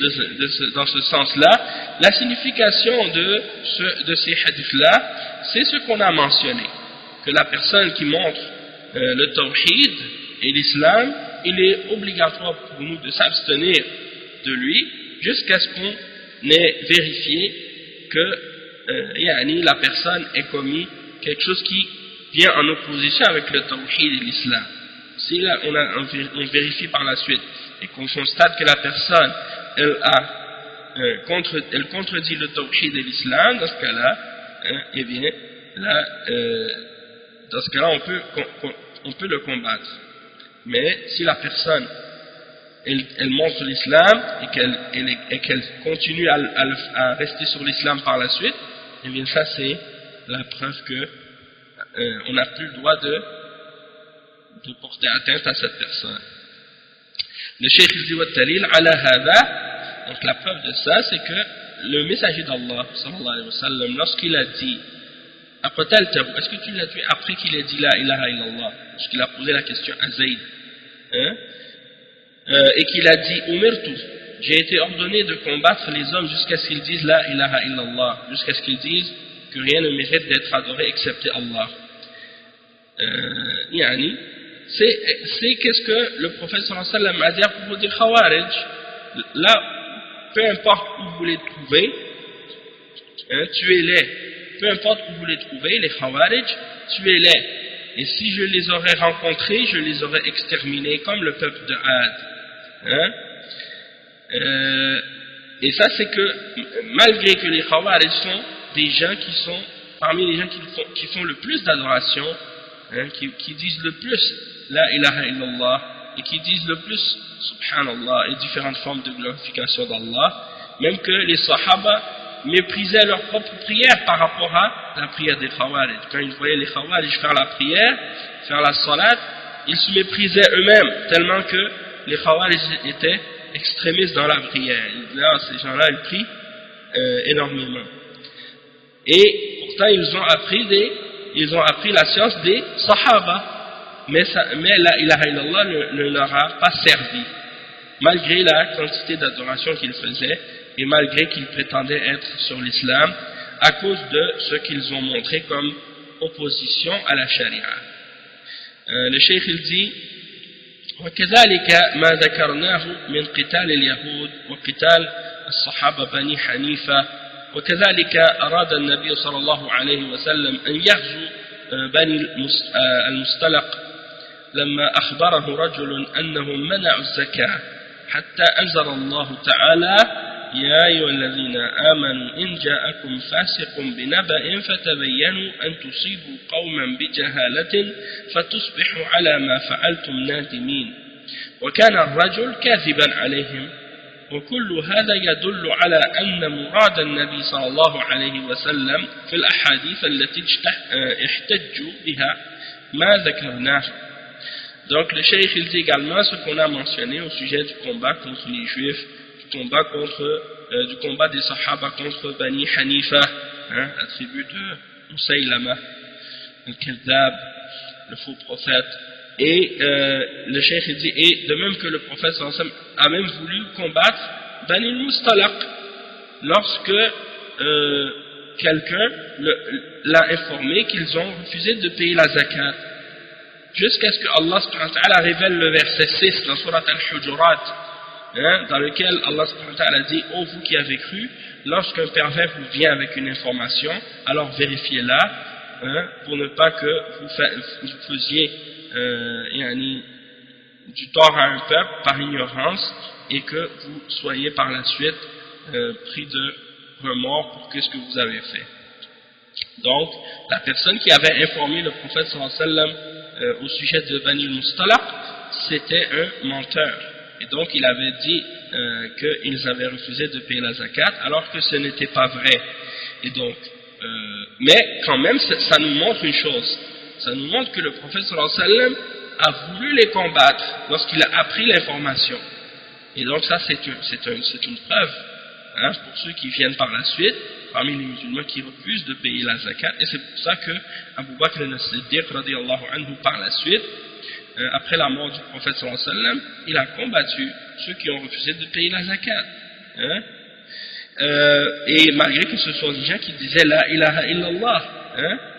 dans ce sens-là, la signification de ces hadiths-là, c'est ce qu'on a mentionné, que la personne qui montre le tawhid et l'islam, il est obligatoire pour nous de s'abstenir de lui jusqu'à ce qu'on ait vérifié que la personne ait commis quelque chose qui vient en opposition avec le tawhid et l'islam. Si là on vérifie par la suite et qu'on constate que la personne elle contredit le tawhid et l'islam, dans ce cas-là, eh bien là, dans ce cas-là on peut le combattre. Mais si la personne elle montre l'islam et qu'elle continue à rester sur l'islam par la suite, eh bien ça c'est la preuve que on n'a plus le droit de porter atteinte à cette personne. Le cheikh dit wa dalil ala hadha, donc la preuve de ça c'est que le messager d'Allah sallallahu alayhi wa sallam, lorsqu'il a dit est-ce que tu l'as tué après qu'il ait dit la ilaha illallah, lorsqu'il a posé la question à Zayd, et qu'il a dit umirtu j'ai été ordonné de combattre les hommes jusqu'à ce qu'ils disent la ilaha illallah, jusqu'à ce qu'ils disent que rien ne mérite d'être adoré excepté Allah. Yani, c'est qu'est-ce que le prophète sallallahu alayhi wa sallam a dit à propos des Khawarij. Là, peu importe où vous les trouvez, tuez-les. Peu importe où vous les trouvez, les Khawarij, tuez-les. Et si je les aurais rencontrés, je les aurais exterminés comme le peuple de Had. Et ça, c'est que malgré que les Khawarij sont des gens qui sont parmi les gens qui font le plus d'adoration, qui disent le plus la ilaha illallah et qui disent le plus subhanallah et différentes formes de glorification d'Allah, même que les Sahaba méprisaient leur propre prière par rapport à la prière des Khawarij. Quand ils voyaient les Khawarij faire la prière, faire la salat, ils se méprisaient eux-mêmes tellement que les Khawarij étaient extrémistes dans la prière. Ils disaient, ah, ces gens-là, ils prient énormément. Et pourtant, ils ont appris la science des Sahaba. Mais la ilaha illallah ne leur a pas servi, malgré la quantité d'adoration qu'ils faisaient et malgré qu'ils prétendaient être sur l'islam à cause de ce qu'ils ont montré comme opposition à la charia. Le cheikh il dit وكذلك ما ذكرناه من قتال اليهود وقتال الصحابة بني حنيفة وكذلك أراد النبي صلى الله عليه وسلم أن يغزو بني المصطلق لما أخبره رجل أنهم منعوا الزكاة حتى أنزل الله تعالى يا أيها الذين آمنوا إن جاءكم فاسق بنبأ فتبينوا أن تصيبوا قوما بجهالة فتصبحوا على ما فعلتم نادمين وكان الرجل كاذبا عليهم وكل هذا يدل على أن مراد النبي صلى الله عليه وسلم في الأحاديث التي احتجوا بها ما ذكرناه. Donc le cheikh il dit également ce qu'on a mentionné au sujet du combat contre les juifs, du combat des Sahaba contre Bani Hanifa, la tribu de Musaylama, al-Kadhab, le faux prophète. Et le cheikh il dit, et de même que le prophète sallallahu alayhi wa sallam a même voulu combattre Bani al-Mustalaq lorsque quelqu'un l'a informé qu'ils ont refusé de payer la zakat, jusqu'à ce que Allah subhanahu wa ta'ala révèle le verset 6 dans Surat al-Hujurat, dans lequel Allah subhanahu wa ta'ala dit, ô vous qui avez cru, lorsqu'un pervers vous vient avec une information, alors vérifiez-la, pour ne pas que vous faisiez du tort à un peuple par ignorance et que vous soyez par la suite pris de remords pour ce que vous avez fait. Donc, la personne qui avait informé le prophète sallallahu alayhi wa sallam au sujet de Bani al-Mustalaq, c'était un menteur. Et donc, il avait dit qu'ils avaient refusé de payer la zakat, alors que ce n'était pas vrai. Et donc, mais quand même, ça nous montre une chose. Ça nous montre que le prophète sallallahu alayhi wa sallam a voulu les combattre lorsqu'il a appris l'information. Et donc ça, c'est une preuve pour ceux qui viennent par la suite, parmi les musulmans qui refusent de payer la zakat. Et c'est pour ça que Abu Bakr al-Siddiq, radiyallahu anhu, par la suite, après la mort du prophète sallallahu alayhi wa sallam, il a combattu ceux qui ont refusé de payer la zakat. Et malgré que ce soit des gens qui disaient la ilaha illallah,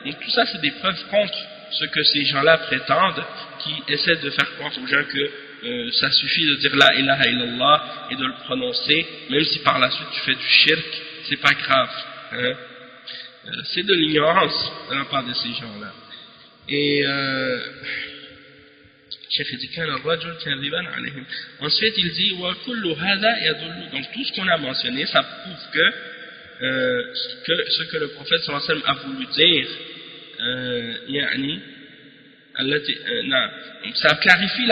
donc tout ça c'est des preuves contre ce que ces gens-là prétendent, qui essaient de faire croire aux gens que ça suffit de dire la ilaha illallah et de le prononcer, même si par la suite tu fais du shirk, c'est pas grave. C'est de l'ignorance de la part de ces gens-là. Et ensuite il dit donc tout ce qu'on a mentionné, ça prouve que ce que le prophète sallallahu alayhi wa sallam a voulu dire, ça clarifie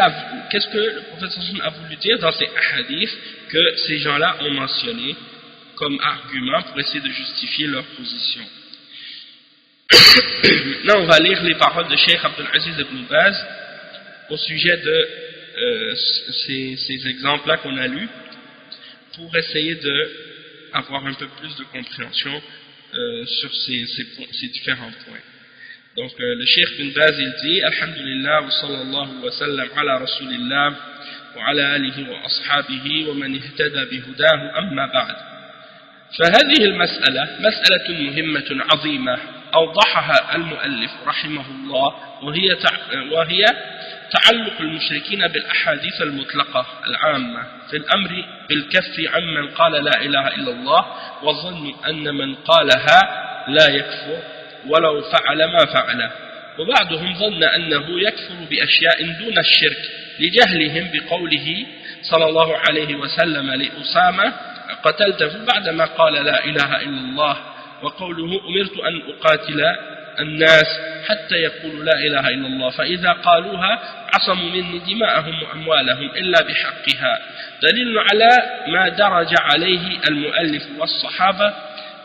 qu'est-ce que le prophète sallallahu alayhi wa sallam a voulu dire dans ces hadiths que ces gens-là ont mentionné comme argument pour essayer de justifier leur position. Maintenant on va lire les paroles de Cheikh Abdul Aziz ibn Baz au sujet de ces exemples-là qu'on a lus, pour essayer d'avoir un peu plus de compréhension sur ces différents points. Donc le Cheikh bin Baz il dit Alhamdulillah wa sallallahu wa sallam ala rasulillah wa ala alihi wa ashabihi wa man ihtada bihudahu amma ba'd. فهذه المسألة مسألة مهمة عظيمة أوضحها المؤلف رحمه الله وهي تعلق المشركين بالأحاديث المطلقة العامة في الأمر بالكف عمن قال لا إله إلا الله وظن أن من قالها لا يكفر ولو فعل ما فعله، وبعضهم ظن أنه يكفر بأشياء دون الشرك لجهلهم بقوله صلى الله عليه وسلم لأسامة قتلته بعدما قال لا إله إلا الله، وقوله أمرت أن أقاتل الناس حتى يقولوا لا إله إلا الله فإذا قالوها عصموا مني دماءهم وأموالهم إلا بحقها، دليل على ما درج عليه المؤلف والصحابة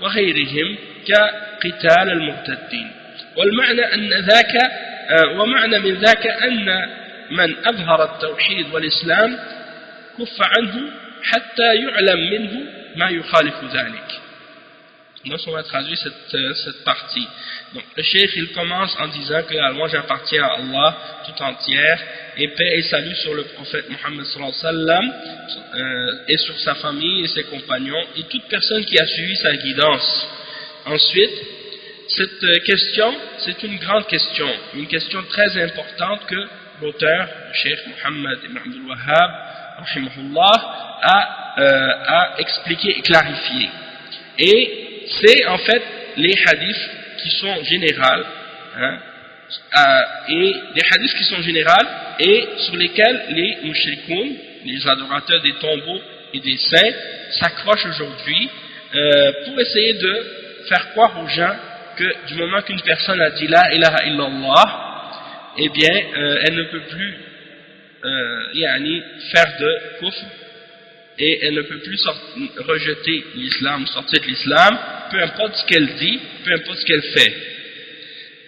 وغيرهم كقتال المرتدين. والمعنى أن ذاك ومعنى من ذاك أن من أظهر التوحيد والإسلام كف عنه حتى يعلم منه ما يخالف ذلك. Donc on va traduire cette partie. Donc le cheikh il commence en disant que la louange appartient à Allah tout entière, et paix et salut sur le prophète Mohammed sallallahu alayhi wa sallam et sur sa famille et ses compagnons et toute personne qui a suivi sa guidance. Ensuite, cette question, c'est une grande question, une question très importante que l'auteur, le cheikh Mohammed ibn Abdul Wahhab rahimahullah, a expliqué et clarifié. Et c'est en fait les hadiths qui sont générales, et les hadiths qui sont générales et sur lesquels les mushrikoun, les adorateurs des tombeaux et des saints, s'accrochent aujourd'hui pour essayer de faire croire aux gens que du moment qu'une personne a dit la ilaha illallah, eh bien elle ne peut plus faire de kufr, et elle ne peut plus rejeter l'islam, sortir de l'islam, peu importe ce qu'elle dit, peu importe ce qu'elle fait.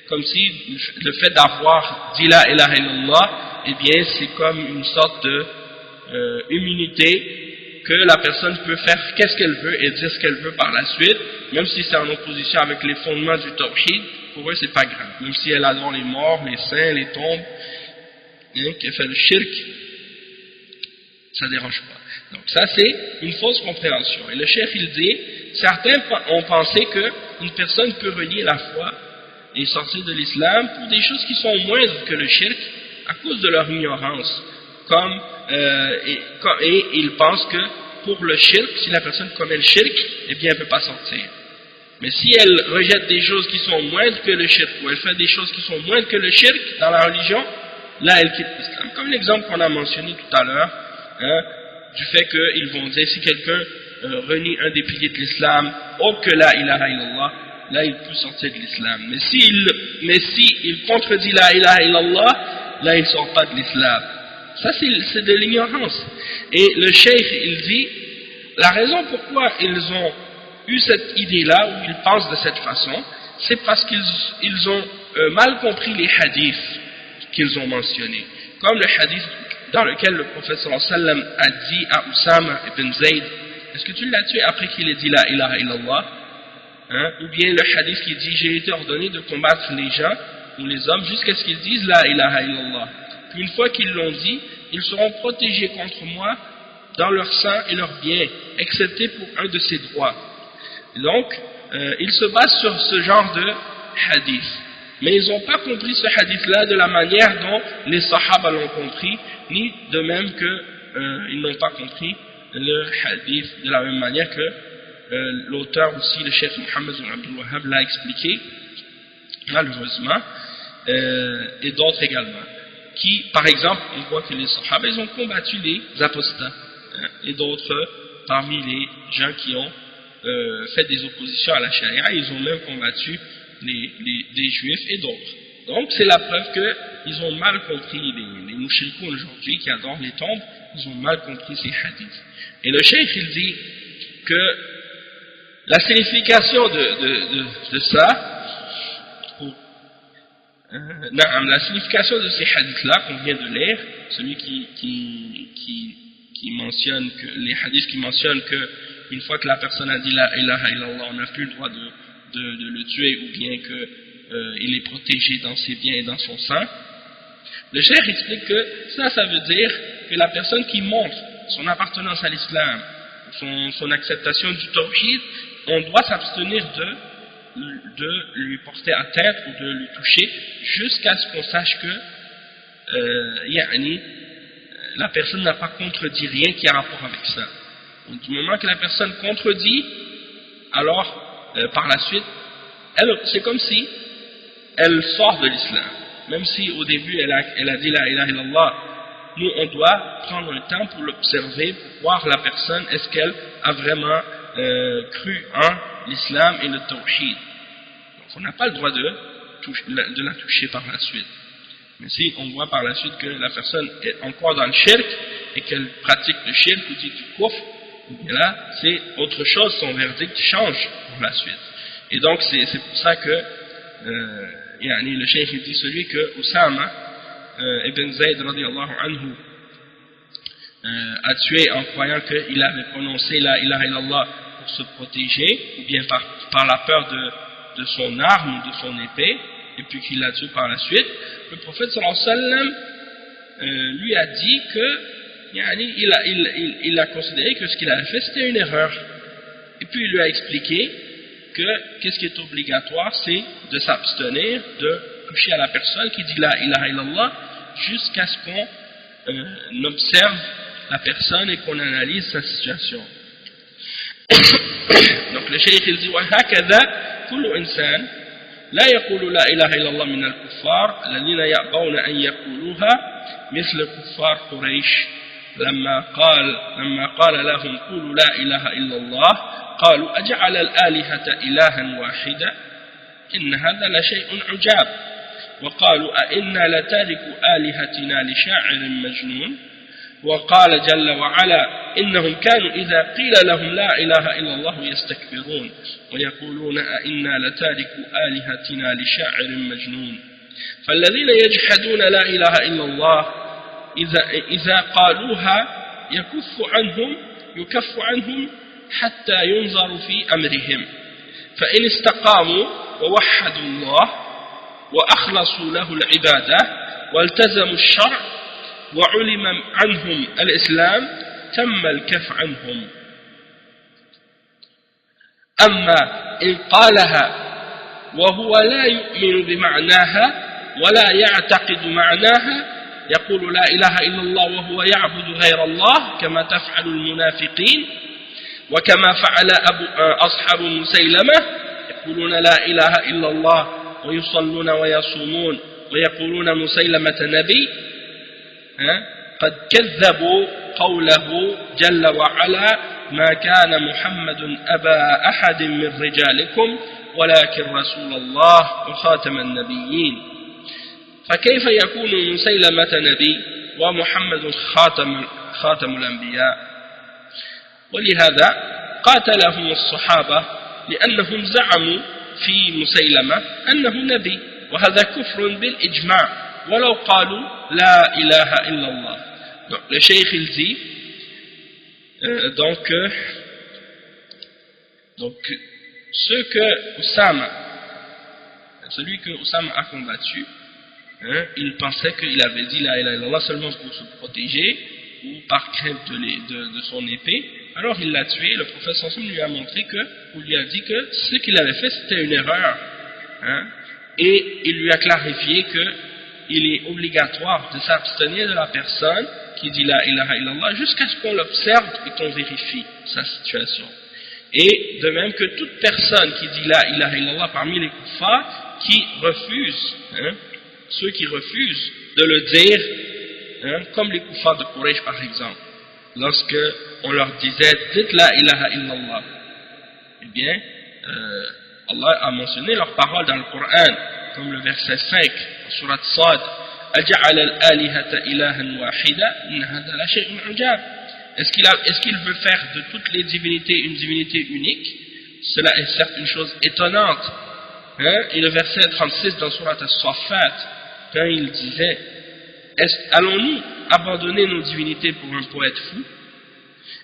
Comme si le fait d'avoir dit la ilaha illallah, eh bien c'est comme une sorte de immunité que la personne peut faire qu'est-ce qu'elle veut et dire ce qu'elle veut par la suite, même si c'est en opposition avec les fondements du tawhid, pour eux c'est pas grave. Même si elle adore les morts, les saints, les tombes, qu'elle fait le shirk, ça dérange pas. Donc ça c'est une fausse compréhension. Et le cheikh il dit, certains ont pensé qu'une personne peut renier la foi et sortir de l'islam pour des choses qui sont moindres que le shirk à cause de leur ignorance. Et ils pensent que pour le shirk, si la personne commet le shirk, eh bien elle ne peut pas sortir. Mais si elle rejette des choses qui sont moindres que le shirk, ou elle fait des choses qui sont moindres que le shirk dans la religion, là elle quitte l'islam. Comme l'exemple qu'on a mentionné tout à l'heure, du fait qu'ils vont dire si quelqu'un renie un des piliers de l'islam autre que la ilaha illallah, là il peut sortir de l'islam. Mais s'il contredit la ilaha illallah, là il ne sort pas de l'islam. Ça c'est de l'ignorance. Et le cheikh il dit, la raison pourquoi ils ont eu cette idée-là, ou ils pensent de cette façon, c'est parce qu'ils ont mal compris les hadiths qu'ils ont mentionnés. Comme le hadith dans lequel le prophète sallallahu alayhi wa sallam a dit à Usama ibn Zayd, est-ce que tu l'as tué après qu'il ait dit la ilaha illallah, ou bien le hadith qui dit, j'ai été ordonné de combattre les gens ou les hommes jusqu'à ce qu'ils disent la ilaha illallah. Puis une fois qu'ils l'ont dit, ils seront protégés contre moi dans leur sang et leurs biens, excepté pour un de ces droits. Et donc, ils se basent sur ce genre de hadith. Mais ils n'ont pas compris ce hadith-là de la manière dont les sahaba l'ont compris, ni de même qu'ils n'ont pas compris le hadith de la même manière que l'auteur aussi, le cheikh Mohammed ibn Abdul Wahhab, l'a expliqué, malheureusement, et d'autres également. Qui, par exemple, on voit que les sahaba, ils ont combattu les apostats, et d'autres parmi les gens qui ont fait des oppositions à la charia, ils ont même combattu des juifs et d'autres. Donc c'est la preuve qu'ils ont mal compris, les mouchrikoun aujourd'hui qui adorent les tombes, ils ont mal compris ces hadiths. Et le cheikh il dit que la signification de ça, la signification de ces hadiths-là qu'on vient de lire, celui qui mentionne que, les hadiths qui mentionnent que une fois que la personne a dit la ilaha illallah, on n'a plus le droit de le tuer, ou bien que il est protégé dans ses biens et dans son sang. Le cheikh explique que ça veut dire que la personne qui montre son appartenance à l'islam, son acceptation du tawhid, on doit s'abstenir de lui porter atteinte ou de lui toucher jusqu'à ce qu'on sache que la personne n'a pas contredit rien qui a rapport avec ça. Donc, du moment que la personne contredit, alors par la suite, c'est comme si elle sort de l'islam. Même si au début elle a dit la ilaha illallah, nous on doit prendre le temps pour l'observer, pour voir la personne, est-ce qu'elle a vraiment cru en l'islam et le tawhid. Donc on n'a pas le droit de la toucher par la suite. Mais si on voit par la suite que la personne est encore dans le shirk et qu'elle pratique le shirk ou dit du kufr, et là c'est autre chose, son verdict change par la suite. Et donc c'est pour ça que le cheikh dit celui que Oussama ibn Zayd radiallahu anhu a tué en croyant qu'il avait prononcé la ilaha illallah pour se protéger, ou bien par la peur de son arme ou de son épée, et puis qu'il l'a tué par la suite, le prophète sallallahu alayhi wa sallam lui a dit que il a considéré que ce qu'il avait fait c'était une erreur, et puis il lui a expliqué que qu'est-ce qui est obligatoire, c'est de s'abstenir de toucher à la personne qui dit la ilaha illallah jusqu'à ce qu'on observe la personne et qu'on analyse sa situation. Donc le cheikh il dit وهكذا كل إنسان لا يقول لا إله إلا الله من الكفار الذين يأبون أن يقولوها مثل كفار قريش لما قال لهم قولوا لا إله إلا الله قالوا أجعل الآلهة إلها واحدا إن هذا لشيء عجاب وقالوا أئنا لتارك آلهتنا لشاعر مجنون وقال جل وعلا إنهم كانوا إذا قيل لهم لا إله إلا الله يستكبرون ويقولون أئنا لتارك آلهتنا لشاعر مجنون فالذين يجحدون لا إله إلا الله إذا قالوها يكف عنهم حتى ينظر في أمرهم فإن استقاموا ووحدوا الله وأخلصوا له العبادة والتزموا الشرع وعلم عنهم الإسلام تم الكف عنهم أما إن قالها وهو لا يؤمن بمعناها ولا يعتقد معناها يقول لا إله إلا الله وهو يعبد غير الله كما تفعل المنافقين وكما فعل أصحاب مسيلمة يقولون لا إله إلا الله ويصلون ويصومون ويقولون مسيلمة نبي قد كذبوا قوله جل وعلا ما كان محمد أبا أحد من رجالكم ولكن رسول الله وخاتم النبيين فكيف يكون مسيلمة نبي ومحمد خاتم الأنبياء ولهذا قاتلهم الصحابة لأنهم زعموا في مسيلمة أنه نبي وهذا كفر بالإجماع ولو قالوا لا إله إلا الله. Donc, le cheikh il dit celui que Oussama a combattu, il pensait qu'il avait dit la ilaha illallah seulement pour se protéger ou par crainte de son épée. Alors il l'a tué. Le prophète sallallahu lui a montré ou lui a dit que ce qu'il avait fait c'était une erreur, et il lui a clarifié qu'il est obligatoire de s'abstenir de la personne qui dit la ilaha illallah jusqu'à ce qu'on l'observe et qu'on vérifie sa situation. Et de même que toute personne qui dit la ilaha illallah parmi les kuffars qui refusent, ceux qui refusent de le dire, comme les kuffars de Quraysh par exemple, lorsque on leur disait dites la ilaha illallah, eh bien Allah a mentionné leurs paroles dans le Coran, comme le verset 5 surat Sad, أجعل الآلهة إلها واحدة إن هذا لشيء عجاب. Est-ce qu'il veut faire de toutes les divinités une divinité unique? Cela est certes une chose étonnante. Et le verset 36 dans surat As-Saffat, quand il disait allons-nous abandonner nos divinités pour un poète fou?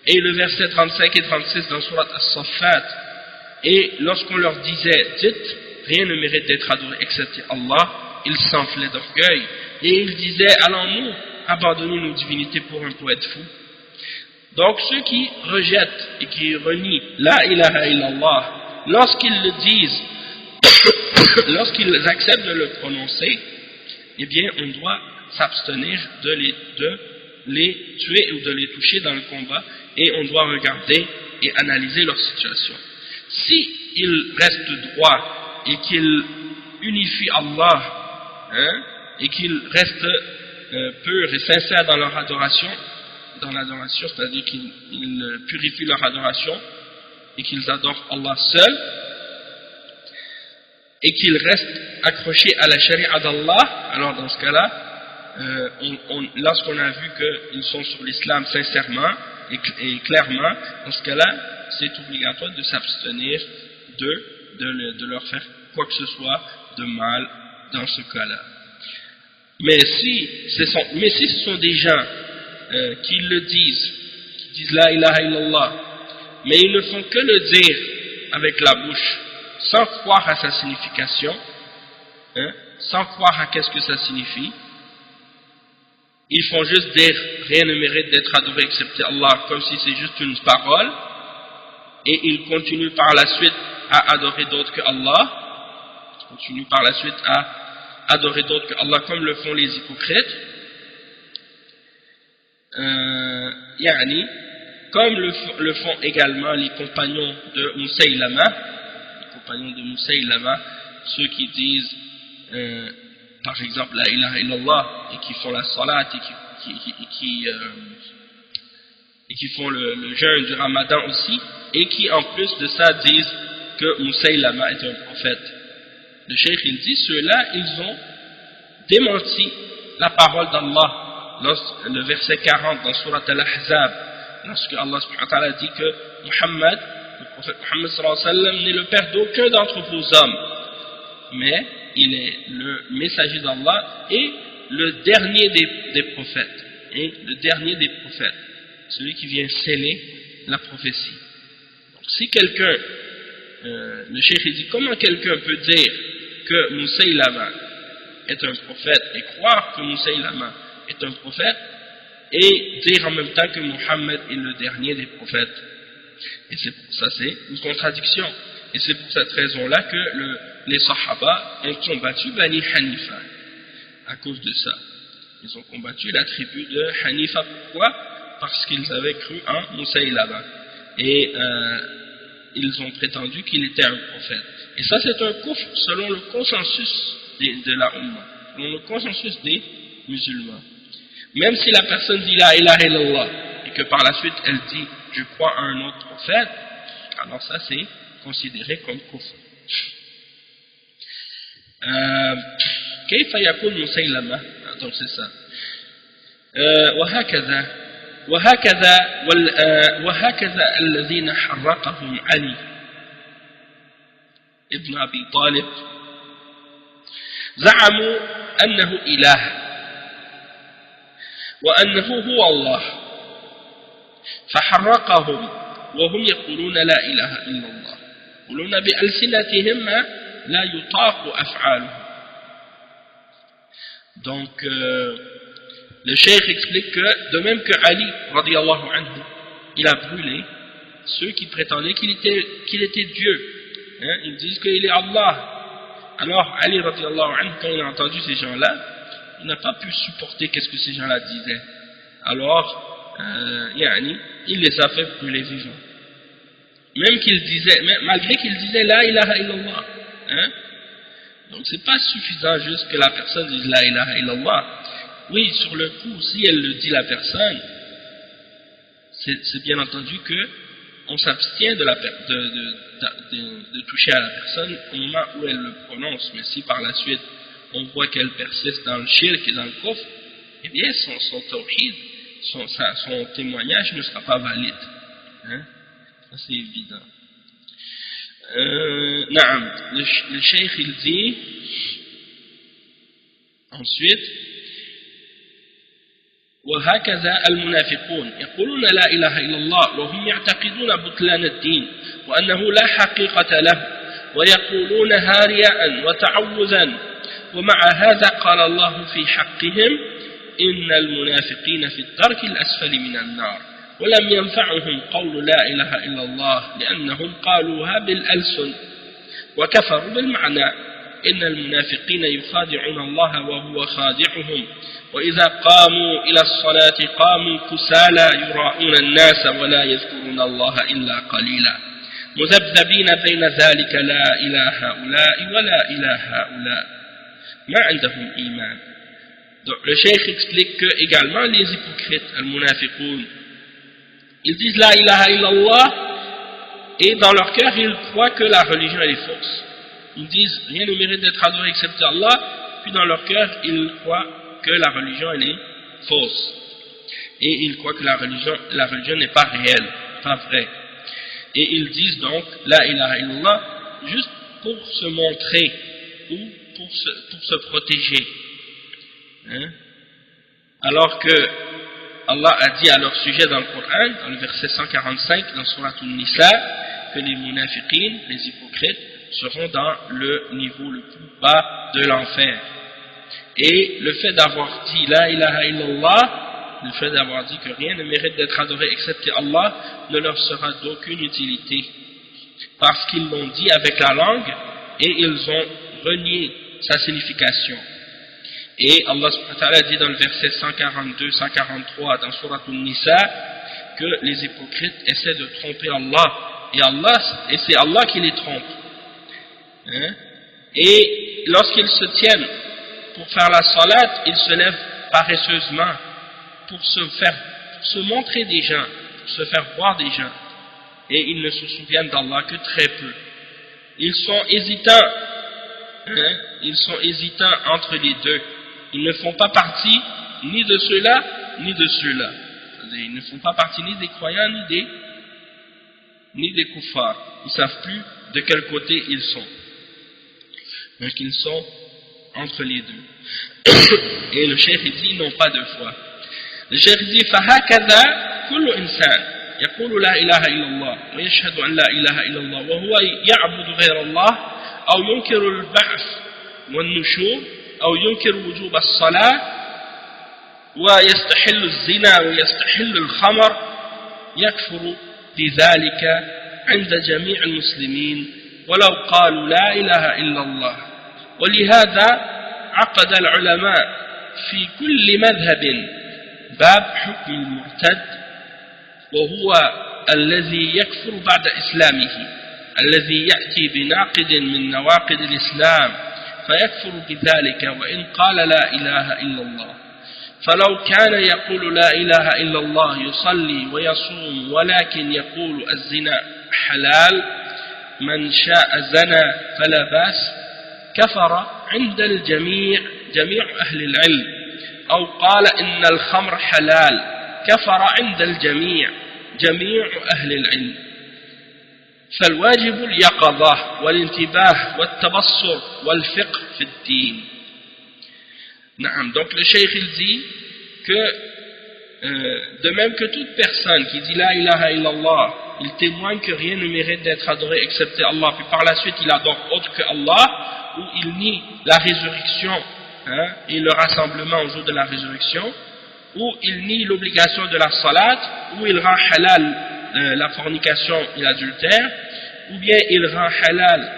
Et le verset 35 et 36 dans surat As-Saffat, et lorsqu'on leur disait dites rien ne mérite d'être adoré excepté Allah, il s'enflait d'orgueil et il disait allons-nous abandonner nos divinités pour un poète fou? Donc ceux qui rejettent et qui renient la ilaha illallah, lorsqu'ils le disent, lorsqu'ils acceptent de le prononcer, eh bien on doit s'abstenir de les tuer ou de les toucher dans le combat, et on doit regarder et analyser leur situation. Si ils restent droits et qu'ils unifient Allah, et qu'ils restent purs et sincères dans leur adoration, c'est-à-dire qu'ils purifient leur adoration et qu'ils adorent Allah seul, et qu'ils restent accrochés à la charia d'Allah, alors dans ce cas-là, lorsqu'on a vu qu'ils sont sur l'islam sincèrement et clairement, dans ce cas-là, c'est obligatoire de s'abstenir de leur faire quoi que ce soit de mal dans ce cas-là. Mais si ce sont des gens qui le disent, qui disent la ilaha illallah, mais ils ne font que le dire avec la bouche, sans croire à sa signification, sans croire à qu'est-ce que ça signifie, ils font juste dire rien ne mérite d'être adoré excepté Allah, comme si c'est juste une parole, et ils continuent par la suite à adorer d'autres que Allah, ils continuent par la suite à adorer d'autres que Allah, comme le font les hypocrites, comme le font également les compagnons de Musaylama, ceux qui disent par exemple la ilaha illallah et qui font la salat et qui font le jeûne du Ramadan aussi, et qui en plus de ça disent que Musaylama est un prophète. Le cheikh il dit ceux-là ils ont démenti la parole d'Allah. Le verset 40 dans Surat Al-Ahzab, lorsque Allah subhanahu wa ta'ala dit que le prophète Muhammad sallallahu alayhi wa sallam n'est le père d'aucun d'entre vos hommes, mais il est le messager d'Allah et le dernier des prophètes, celui qui vient sceller la prophétie. Donc si quelqu'un, le cheikh il dit comment quelqu'un peut dire que Musaylama est un prophète et croire que Musaylama est un prophète et dire en même temps que Muhammad est le dernier des prophètes? Et ça c'est une contradiction, et c'est pour cette raison là que les Sahaba ont combattu Bani Hanifa à cause de ça. Ils ont combattu la tribu de Hanifa. Pourquoi? Parce qu'ils avaient cru en Musaylama et ils ont prétendu qu'il était un prophète. Et ça c'est un kufr selon le consensus de la Ummah, selon le consensus des musulmans. Même si la personne dit la ilaha illallah et que par la suite elle dit je crois à un autre prophète, alors ça c'est considéré comme kufr. كيف يكون مسيلمة؟ donc c'est ça. وهكذا الذين حرقهم علي ابن أبي طالب زعموا أنه إله وأنه هو الله فحرقهم وهم يقولون لا إله إلا الله يقولون بألسنتهم ما لا يطاق أفعالهم. Donc le cheikh explique que de même que Ali radiyallahu anhu il a brûlé ceux qui prétendaient qu'il était Dieu, ils disent qu'il est Allah. Alors Ali radiyallahu anhu, quand il a entendu ces gens-là, il n'a pas pu supporter qu'est-ce que ces gens-là disaient. Alors il les a fait brûler vivants. Malgré qu'ils disaient la ilaha illallah. Donc c'est pas suffisant juste que la personne dise la ilaha illallah. Oui, sur le coup, si elle le dit la personne, c'est bien entendu que on s'abstient de toucher à la personne au moment où elle le prononce. Mais si par la suite on voit qu'elle persiste dans le shirk et dans le kufr, eh bien son tawhid, son témoignage ne sera pas valide. Ça c'est évident. Le cheikh il dit ensuite وهكذا المنافقون يقولون لا إله إلا الله وهم يعتقدون بطلان الدين وأنه لا حقيقة له ويقولونها رياء وتعوذا ومع هذا قال الله في حقهم إن المنافقين في الدرك الأسفل من النار ولم ينفعهم قول لا إله إلا الله لأنهم قالوها بالألسن وكفروا بالمعنى إن المنافقين يخادعون الله وهو خادعهم وإذا قاموا إلى الصلاة قاموا كسالى يراءون الناس ولا يذكرون الله إلا قليلا مذبذبين بين ذلك لا إلى هؤلاء ولا إلى هؤلاء ما عندهم إيمان. Donc le cheikh explique que également les hypocrites, al-munafiqoun, ils disent la ilaha illallah et dans leur cœur ils croient que la religion elle est fausse. Ils disent rien ne mérite d'être adoré excepté Allah, puis dans leur cœur ils croient que la religion elle est fausse. Et ils croient que la religion n'est pas réelle, pas vraie. Et ils disent donc la ilaha illallah juste pour se montrer ou pour se protéger. Hein? Alors que Allah a dit à leur sujet dans le Coran, dans le verset 145 dans Surat An-Nisa, que les munafiqin, les hypocrites, seront dans le niveau le plus bas de l'enfer. Et le fait d'avoir dit la ilaha illallah, le fait d'avoir dit que rien ne mérite d'être adoré excepté Allah, ne leur sera d'aucune utilité. Parce qu'ils l'ont dit avec la langue et ils ont renié sa signification. Et Allah subhanahu wa ta'ala dit dans le verset 142-143 dans Surat An-Nisa que les hypocrites essaient de tromper Allah et c'est Allah qui les trompe. Hein? Et lorsqu'ils se tiennent pour faire la salat, ils se lèvent paresseusement pour se montrer des gens, pour se faire voir des gens. Et ils ne se souviennent d'Allah que très peu. Ils sont hésitants. Hein? Ils sont hésitants entre les deux. Ils ne font pas partie ni de ceux-là, ni de ceux-là. Ils ne font pas partie ni des croyants, ni des kuffars. Ils ne savent plus de quel côté ils sont. Donc ils sont entre les deux. Et le cheikh dit, ils n'ont pas de foi. Le cheikh dit, فَهَكَذَا كُلُّ إِنسَانٍ يقول لا إله إلا الله ويشهد أن لا إله إلا الله وهو يعبد غير الله أو ينكر البعث والنشور أو ينكر وجوب الصلاة ويستحل الزنا ويستحل الخمر يكفر بذلك عند جميع المسلمين ولو قالوا لا إله إلا الله. ولهذا عقد العلماء في كل مذهب باب حكم المرتد وهو الذي يكفر بعد إسلامه الذي يأتي بناقض من نواقض الإسلام فيكفر بذلك وإن قال لا إله إلا الله. فلو كان يقول لا إله إلا الله يصلي ويصوم ولكن يقول الزنا حلال من شاء زنى فلا بأس كفر عند الجميع جميع أهل العلم أو قال إن الخمر حلال كفر عند الجميع جميع أهل العلم. فالواجب اليقظة والانتباه والتبصر والفقه في الدين. نعم. Donc le cheikh il dit que de même que toute personne qui dit la ilaha illallah, il témoigne que rien ne mérite d'être adoré excepté Allah, puis par la suite il adore autre que Allah, ou il nie la résurrection et le rassemblement au jour de la résurrection, ou il nie l'obligation de la salat, ou il rend halal la fornication et l'adultère, ou bien il rend halal,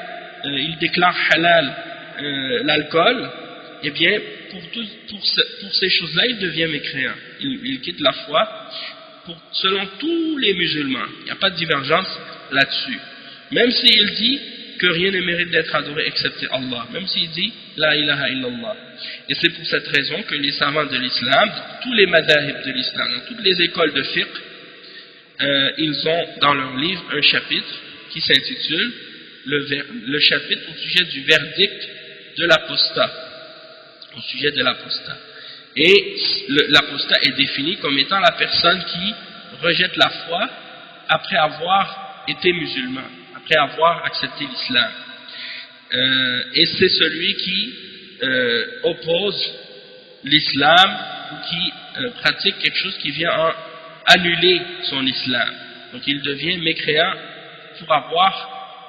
il déclare halal l'alcool, eh bien pour ces choses-là il devient mécréant, il quitte la foi selon tous les musulmans. Il n'y a pas de divergence là-dessus, même s'il dit que rien ne mérite d'être adoré excepté Allah, même s'il dit la ilaha illallah. Et c'est pour cette raison que les savants de l'islam, tous les madhahib de l'islam, dans toutes les écoles de fiqh, ils ont dans leur livre un chapitre qui s'intitule le chapitre au sujet du verdict de l'apostat, au sujet de l'apostat. Et l'apostat est défini comme étant la personne qui rejette la foi après avoir été musulman, après avoir accepté l'islam. Et c'est celui qui oppose l'islam ou qui pratique quelque chose qui vient annuler son islam. Donc il devient mécréant pour avoir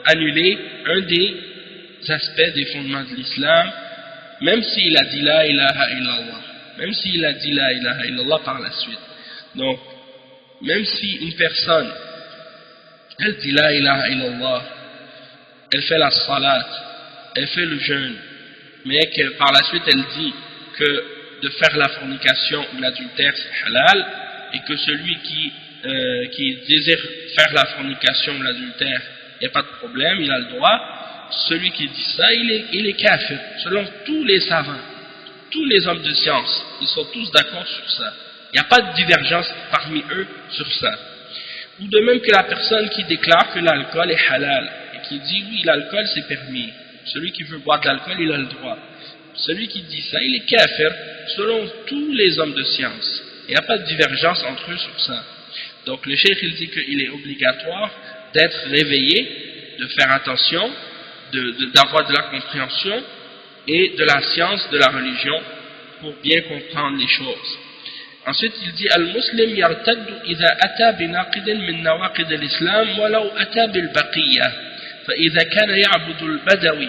annuler un des aspects des fondements de l'islam, même s'il a dit la ilaha illallah, même s'il a dit la ilaha illallah par la suite. Donc, même si une personne, elle dit la ilaha illallah, elle fait la salat, elle fait le jeûne, mais que par la suite elle dit que de faire la fornication ou l'adultère c'est halal, et que celui qui désire faire la fornication ou l'adultère, il n'y a pas de problème, il a le droit. Celui qui dit ça, il est kafir, selon tous les savants, tous les hommes de science, ils sont tous d'accord sur ça. Il n'y a pas de divergence parmi eux sur ça. Ou de même que la personne qui déclare que l'alcool est halal, et qui dit oui, l'alcool c'est permis, celui qui veut boire de l'alcool, il a le droit. Celui qui dit ça, il est kafir, selon tous les hommes de science. Il n'y a pas de divergence entre eux sur ça. Donc le cheikh il dit qu'il est obligatoire d'être réveillé, de faire attention, d'avoir de la compréhension et de la science de la religion pour bien comprendre les choses. Ensuite il dit Al-Muslim yartaddu idha ata binaqidin min nawaqid al-Islam walau ata bil-baqiyya fa idha kana ya'budu al-badawi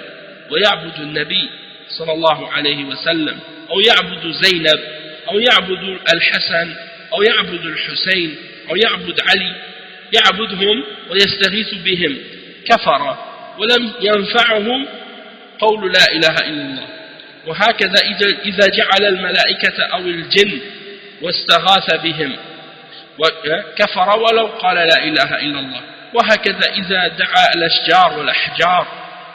wa ya'budu al-nabi sallallahu alayhi wa sallam aw ya'budu Zaynab aw ya'budu al-Hasan aw ya'budu al-Husayn aw ya'budu Ali ya'buduhum wa yastaghithu bihim kafara ولم ينفعهم قول لا إله إلا الله وهكذا إذا جعل الملائكة أو الجن واستغاث بهم كفر ولو قال لا إله إلا الله وهكذا إذا دعا الأشجار والأحجار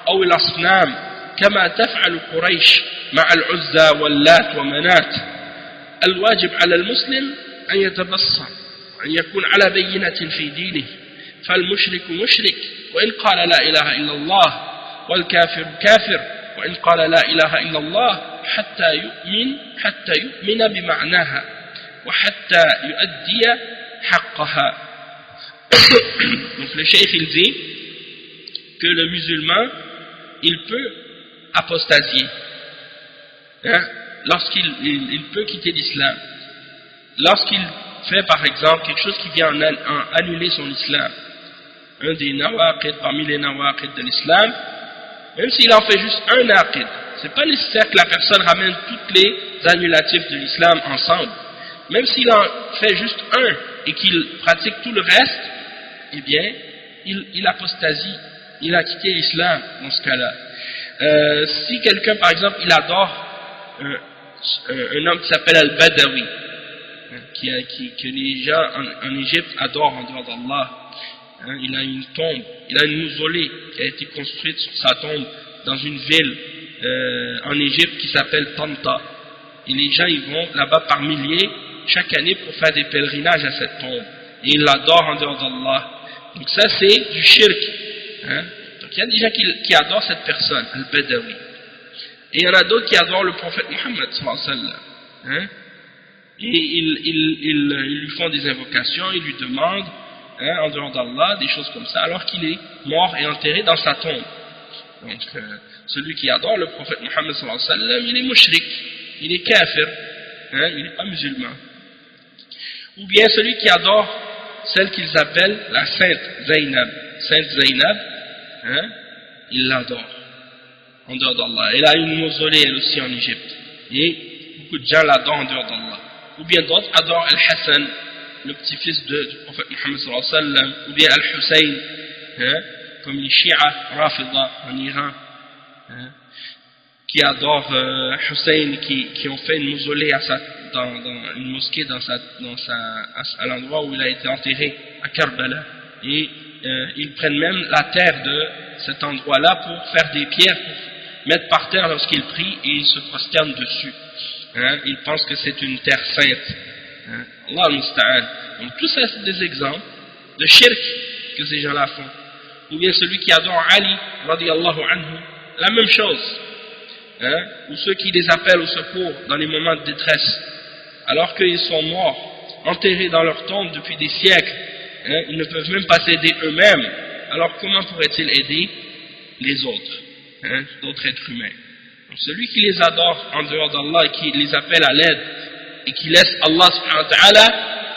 أو الأصنام كما تفعل قريش مع العزى واللات ومنات. الواجب على المسلم أن يتبصر أن يكون على بينة في دينه، فالمشرك مشرك وإن قال لا إله إلا الله والكافر كافر وإن قال لا إله إلا الله حتى يؤمن بمعناها وحتى يؤدي حقها. Donc le cheikh il dit que le musulman il peut apostasier, hein, lorsqu'il peut quitter l'islam, lorsqu'il fait par exemple quelque chose qui vient en annuler son islam, un des nawaqid parmi les nawaqid de l'islam, même s'il en fait juste un naqid, c'est pas nécessaire que la personne ramène toutes les annulatifs de l'islam ensemble. Même s'il en fait juste un et qu'il pratique tout le reste, eh bien, il apostasie, il a quitté l'islam dans ce cas-là. Si quelqu'un, par exemple, il adore un homme qui s'appelle Al-Badawi, que les gens en Égypte adorent en dehors d'Allah, hein, il a une tombe, il a une mausolée qui a été construite sur sa tombe dans une ville en Égypte qui s'appelle Tanta. Et les gens ils vont là-bas par milliers chaque année pour faire des pèlerinages à cette tombe. Et ils l'adorent en dehors d'Allah. Donc ça c'est du shirk. Hein. Donc il y a des gens qui adorent cette personne, Al-Badawi. Et il y en a d'autres qui adorent le prophète Mohammed sallallahu alayhi wa sallam. Hein. Et ils lui font des invocations, ils lui demandent, hein, en dehors d'Allah, des choses comme ça, alors qu'il est mort et enterré dans sa tombe. Donc celui qui adore le prophète Mohammed sallallahu alayhi wa sallam, il est mushrik, il est kafir, hein, il n'est pas musulman. Ou bien celui qui adore celle qu'ils appellent la sainte Zaynab, hein, il l'adore en dehors d'Allah. Elle a une mausolée elle aussi en Égypte et beaucoup de gens l'adorent en dehors d'Allah. Ou bien d'autres adorent Al-Hassan, le petit-fils du prophète Mohammed sallallahu alayhi wa sallam, ou bien Al-Hussein, hein, comme les Shia Rafida en Iran, hein, qui adorent Hussein, qui ont fait une mausolée dans une mosquée à l'endroit où il a été enterré, à Karbala. Et ils prennent même la terre de cet endroit-là pour faire des pierres, pour mettre par terre lorsqu'ils prient, et ils se prosternent dessus. Hein, ils pensent que c'est une terre sainte. Hein, Allah al-Musta'an. Donc tout ça c'est des exemples de shirk que ces gens-là font. Ou bien celui qui adore Ali, radiyallahu anhu, la même chose. Hein, ou ceux qui les appellent au secours dans les moments de détresse, alors qu'ils sont morts, enterrés dans leur tombe depuis des siècles, hein, ils ne peuvent même pas s'aider eux-mêmes, alors comment pourraient-ils aider les autres, hein, d'autres êtres humains? Donc celui qui les adore en dehors d'Allah et qui les appelle à l'aide et qui laisse Allah subhanahu wa ta'ala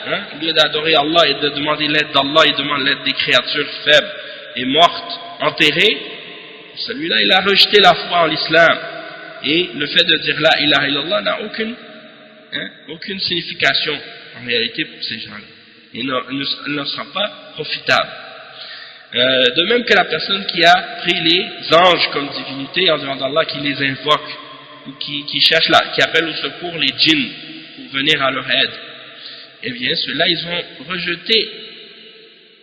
hein, au lieu d'adorer Allah et de demander l'aide d'Allah, il demande l'aide des créatures faibles et mortes, enterrées, celui-là il a rejeté la foi en l'islam. Et le fait de dire la ilaha illallah n'a aucune signification en réalité pour ces gens-là. Il ne sera pas profitable. De même que la personne qui a pris les anges comme divinité en dehors d'Allah, qui les invoque, ou qui cherche qui appelle au secours les djinns pour venir à leur aide, eh bien ceux-là ils ont rejeté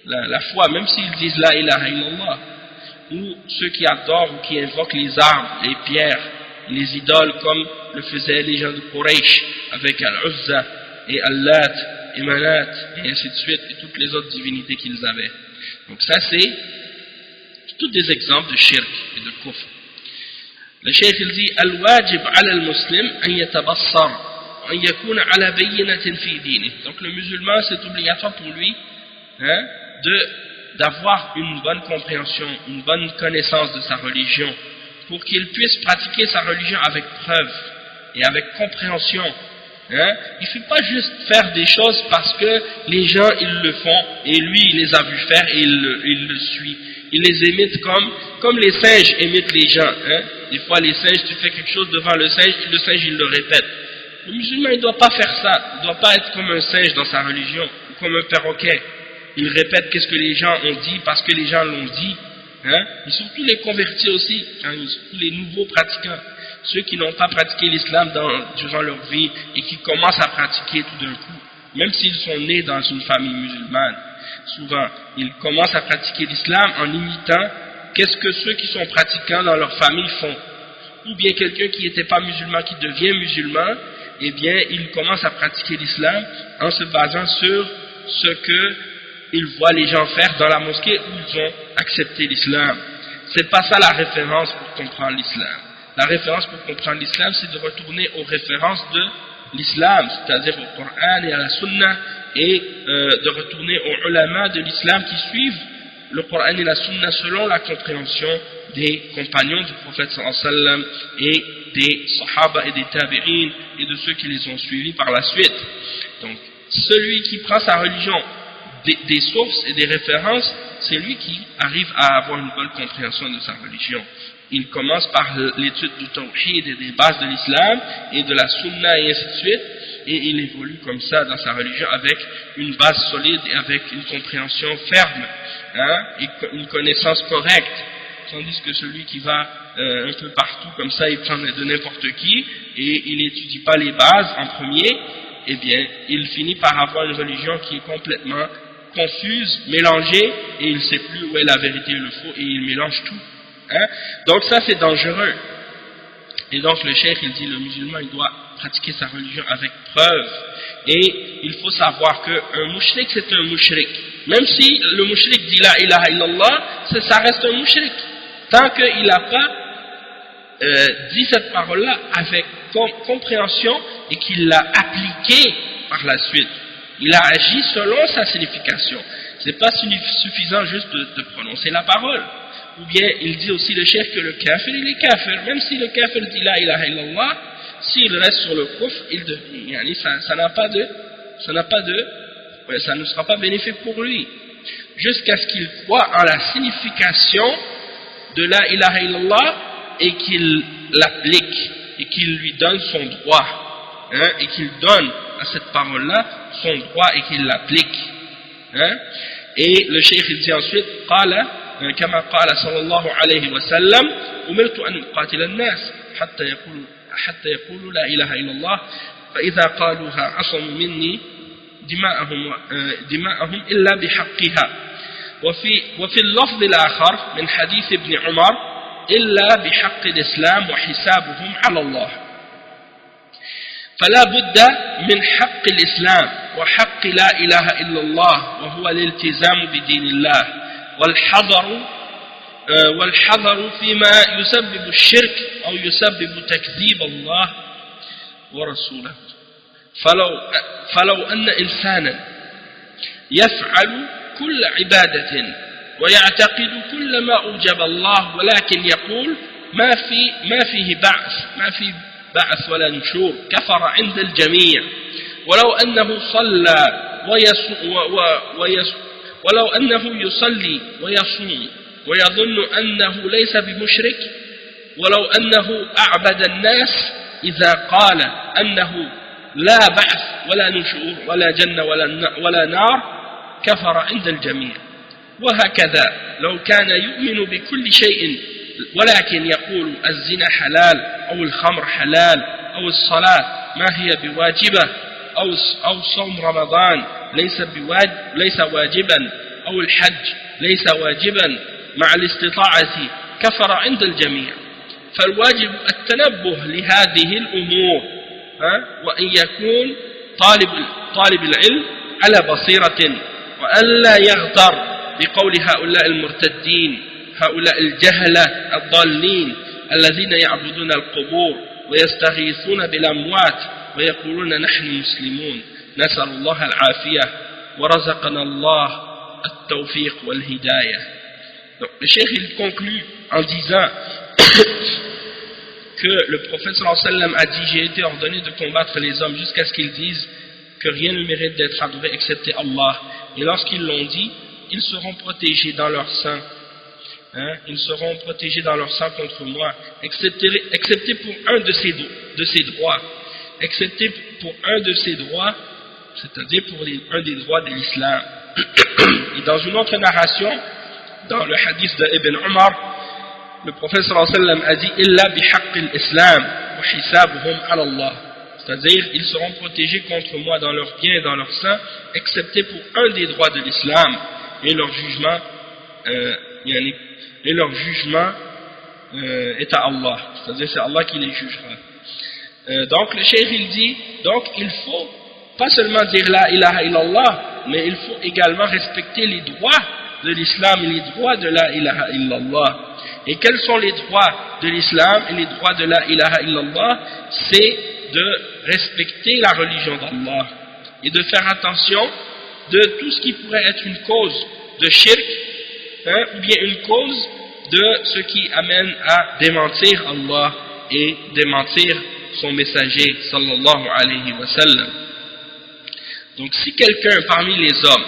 la foi, même s'ils disent la ilaha illallah. Ou ceux qui adorent ou qui invoquent les arbres, les pierres, les idoles comme le faisaient les gens de Quraysh avec Al-Uzza et Al-Lat et Manat et ainsi de suite, et toutes les autres divinités qu'ils avaient. Donc ça c'est tous des exemples de shirk et de kufr. Le cheikh il dit Al-wajib ala al-muslim an yatabassar wa an yakuna ala bayyinatin fi dinihi. Donc le musulman c'est obligatoire pour lui d'avoir une bonne compréhension, une bonne connaissance de sa religion, pour qu'il puisse pratiquer sa religion avec preuve et avec compréhension. Il ne faut pas juste faire des choses parce que les gens ils le font et lui il les a vus faire et il le suit. Il les imite comme les singes imitent les gens. Des fois les singes, tu fais quelque chose devant le singe il le répète. Le musulman il ne doit pas faire ça, il ne doit pas être comme un singe dans sa religion ou comme un perroquet. Il répète qu'est-ce que les gens ont dit parce que les gens l'ont dit. Et surtout les convertis aussi, surtout les nouveaux pratiquants, ceux qui n'ont pas pratiqué l'islam durant leur vie et qui commencent à pratiquer tout d'un coup, même s'ils sont nés dans une famille musulmane. Souvent, ils commencent à pratiquer l'islam en imitant qu'est-ce que ceux qui sont pratiquants dans leur famille font. Ou bien quelqu'un qui n'était pas musulman, qui devient musulman, eh bien, il commence à pratiquer l'islam en se basant sur ce que ils voient les gens faire dans la mosquée où ils ont accepté l'islam. C'est pas ça la référence pour comprendre l'islam. La référence pour comprendre l'islam, c'est de retourner aux références de l'islam, c'est-à-dire au Coran et à la Sunna, et de retourner aux ulama de l'islam qui suivent le Coran et la Sunna selon la compréhension des compagnons du prophète sallallahu alayhi wa sallam et des sahaba et des tabi'in et de ceux qui les ont suivis par la suite. Donc, celui qui prend sa religion des sources et des références, c'est lui qui arrive à avoir une bonne compréhension de sa religion. Il commence par l'étude du tawhid et des bases de l'islam et de la sunna et ainsi de suite, et il évolue comme ça dans sa religion avec une base solide et avec une compréhension ferme, et une connaissance correcte, tandis que celui qui va un peu partout comme ça, il prend de n'importe qui et il n'étudie pas les bases en premier, eh bien il finit par avoir une religion qui est complètement confuse, mélangée, et il ne sait plus où est la vérité et le faux, et il mélange tout. Donc ça c'est dangereux. Et donc le cheikh il dit le musulman il doit pratiquer sa religion avec preuve, et il faut savoir qu'un mouchrik c'est un mouchrik, même si le mouchrik dit la ilaha illallah, ça reste un mouchrik tant qu'il n'a pas dit cette parole là avec compréhension et qu'il l'a appliquée par la suite. Il a agi selon sa signification. C'est pas suffisant juste de prononcer la parole. Ou bien il dit aussi le cheikh que le kafir il est kafir, même si le kafir dit la ilaha illallah, s'il reste sur le kufr, ça ne sera pas bénéfique pour lui, jusqu'à ce qu'il croit en la signification de la ilaha illallah et qu'il l'applique et qu'il lui donne son droit, et qu'il donne à cette parole-là son droit et qu'il l'applique. Et le cheikh il dit ensuite قال كما قال صلى الله عليه وسلم أمرت أن أقاتل الناس حتى يقولوا لا إله إلا الله فإذا قالوها عصموا مني دماءهم إلا بحقها وفي اللفظ الآخر من حديث ابن عمر إلا بحق الإسلام وحسابهم على الله. فلا بد من حق الإسلام وحق لا إله إلا الله وهو الالتزام بدين الله والحذر فيما يسبب الشرك أو يسبب تكذيب الله ورسوله. فلو أن إنسانا يفعل كل عبادة ويعتقد كل ما أوجب الله ولكن يقول ما فيه بعث ولا نشور كفر عند الجميع، ولو أنه صلى ولو أنه يصلي ويصوم ويظن أنه ليس بمشرك ولو أنه أعبد الناس إذا قال أنه لا بعث ولا نشور ولا جنة ولا نار كفر عند الجميع. وهكذا لو كان يؤمن بكل شيء ولكن يقول الزنا حلال أو الخمر حلال أو الصلاة ما هي بواجبة أو صوم رمضان ليس واجبا أو الحج ليس واجبا مع الاستطاعة كفر عند الجميع. فالواجب التنبه لهذه الأمور وأن يكون طالب العلم على بصيرة وألا يغتر بقول هؤلاء المرتدين هؤلاء الجهلة الضالين الذين يعبدون القبور ويستغيثون بالأموات ويقولون نحن مسلمون. نسأل الله العافية ورزقنا الله التوفيق والهداية. Donc, le cheikh il conclut en disant que le prophète sallallahu alayhi wa sallam a dit j'ai été ordonné de combattre les hommes jusqu'à ce qu'ils disent que rien ne mérite d'être adoré excepté Allah, et lorsqu'ils l'ont dit ils seront protégés dans leur sang, ils seront protégés dans leur sang contre moi, excepté pour un de ces droits, excepté pour un de ces droits, c'est-à-dire pour un des droits de l'islam. Et dans une autre narration, dans le hadith d'Ibn Umar, le prophète sallallahu alayhi wa sallam a dit illa bihaqqil islam wa hisabuhum ala Allah, c'est-à-dire ils seront protégés contre moi dans leur bien et dans leur sang, excepté pour un des droits de l'islam, et leur jugement est à Allah, c'est-à-dire c'est Allah qui les jugera. Donc le cheikh il dit donc il faut pas seulement dire la ilaha illallah, mais il faut également respecter les droits de l'islam et les droits de la ilaha illallah. Et quels sont les droits de l'islam et les droits de la ilaha illallah? C'est de respecter la religion d'Allah et de faire attention de tout ce qui pourrait être une cause de shirk, ou bien une cause de ce qui amène à démentir Allah et démentir son messager sallallahu alayhi wa sallam. Donc si quelqu'un parmi les hommes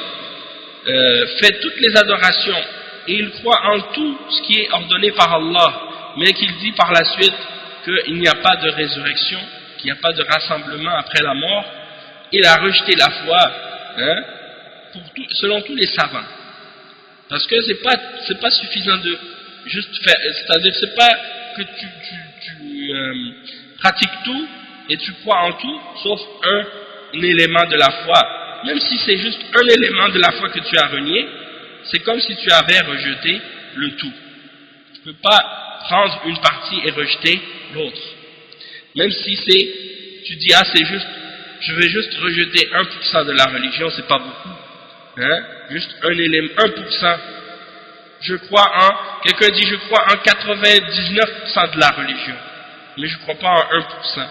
fait toutes les adorations et il croit en tout ce qui est ordonné par Allah, mais qu'il dit par la suite qu'il n'y a pas de résurrection, qu'il n'y a pas de rassemblement après la mort, il a rejeté la foi, selon tous les savants. Parce que c'est pas suffisant de juste faire, c'est-à-dire c'est pas que tu pratiques tout et tu crois en tout, sauf un élément de la foi. Même si c'est juste un élément de la foi que tu as renié, c'est comme si tu avais rejeté le tout. Tu ne peux pas prendre une partie et rejeter l'autre. Même si tu dis c'est juste, je vais juste rejeter 1% de la religion, c'est pas beaucoup. Juste un élément, 1%. Quelqu'un dit je crois en 99% de la religion, mais je ne crois pas en 1%.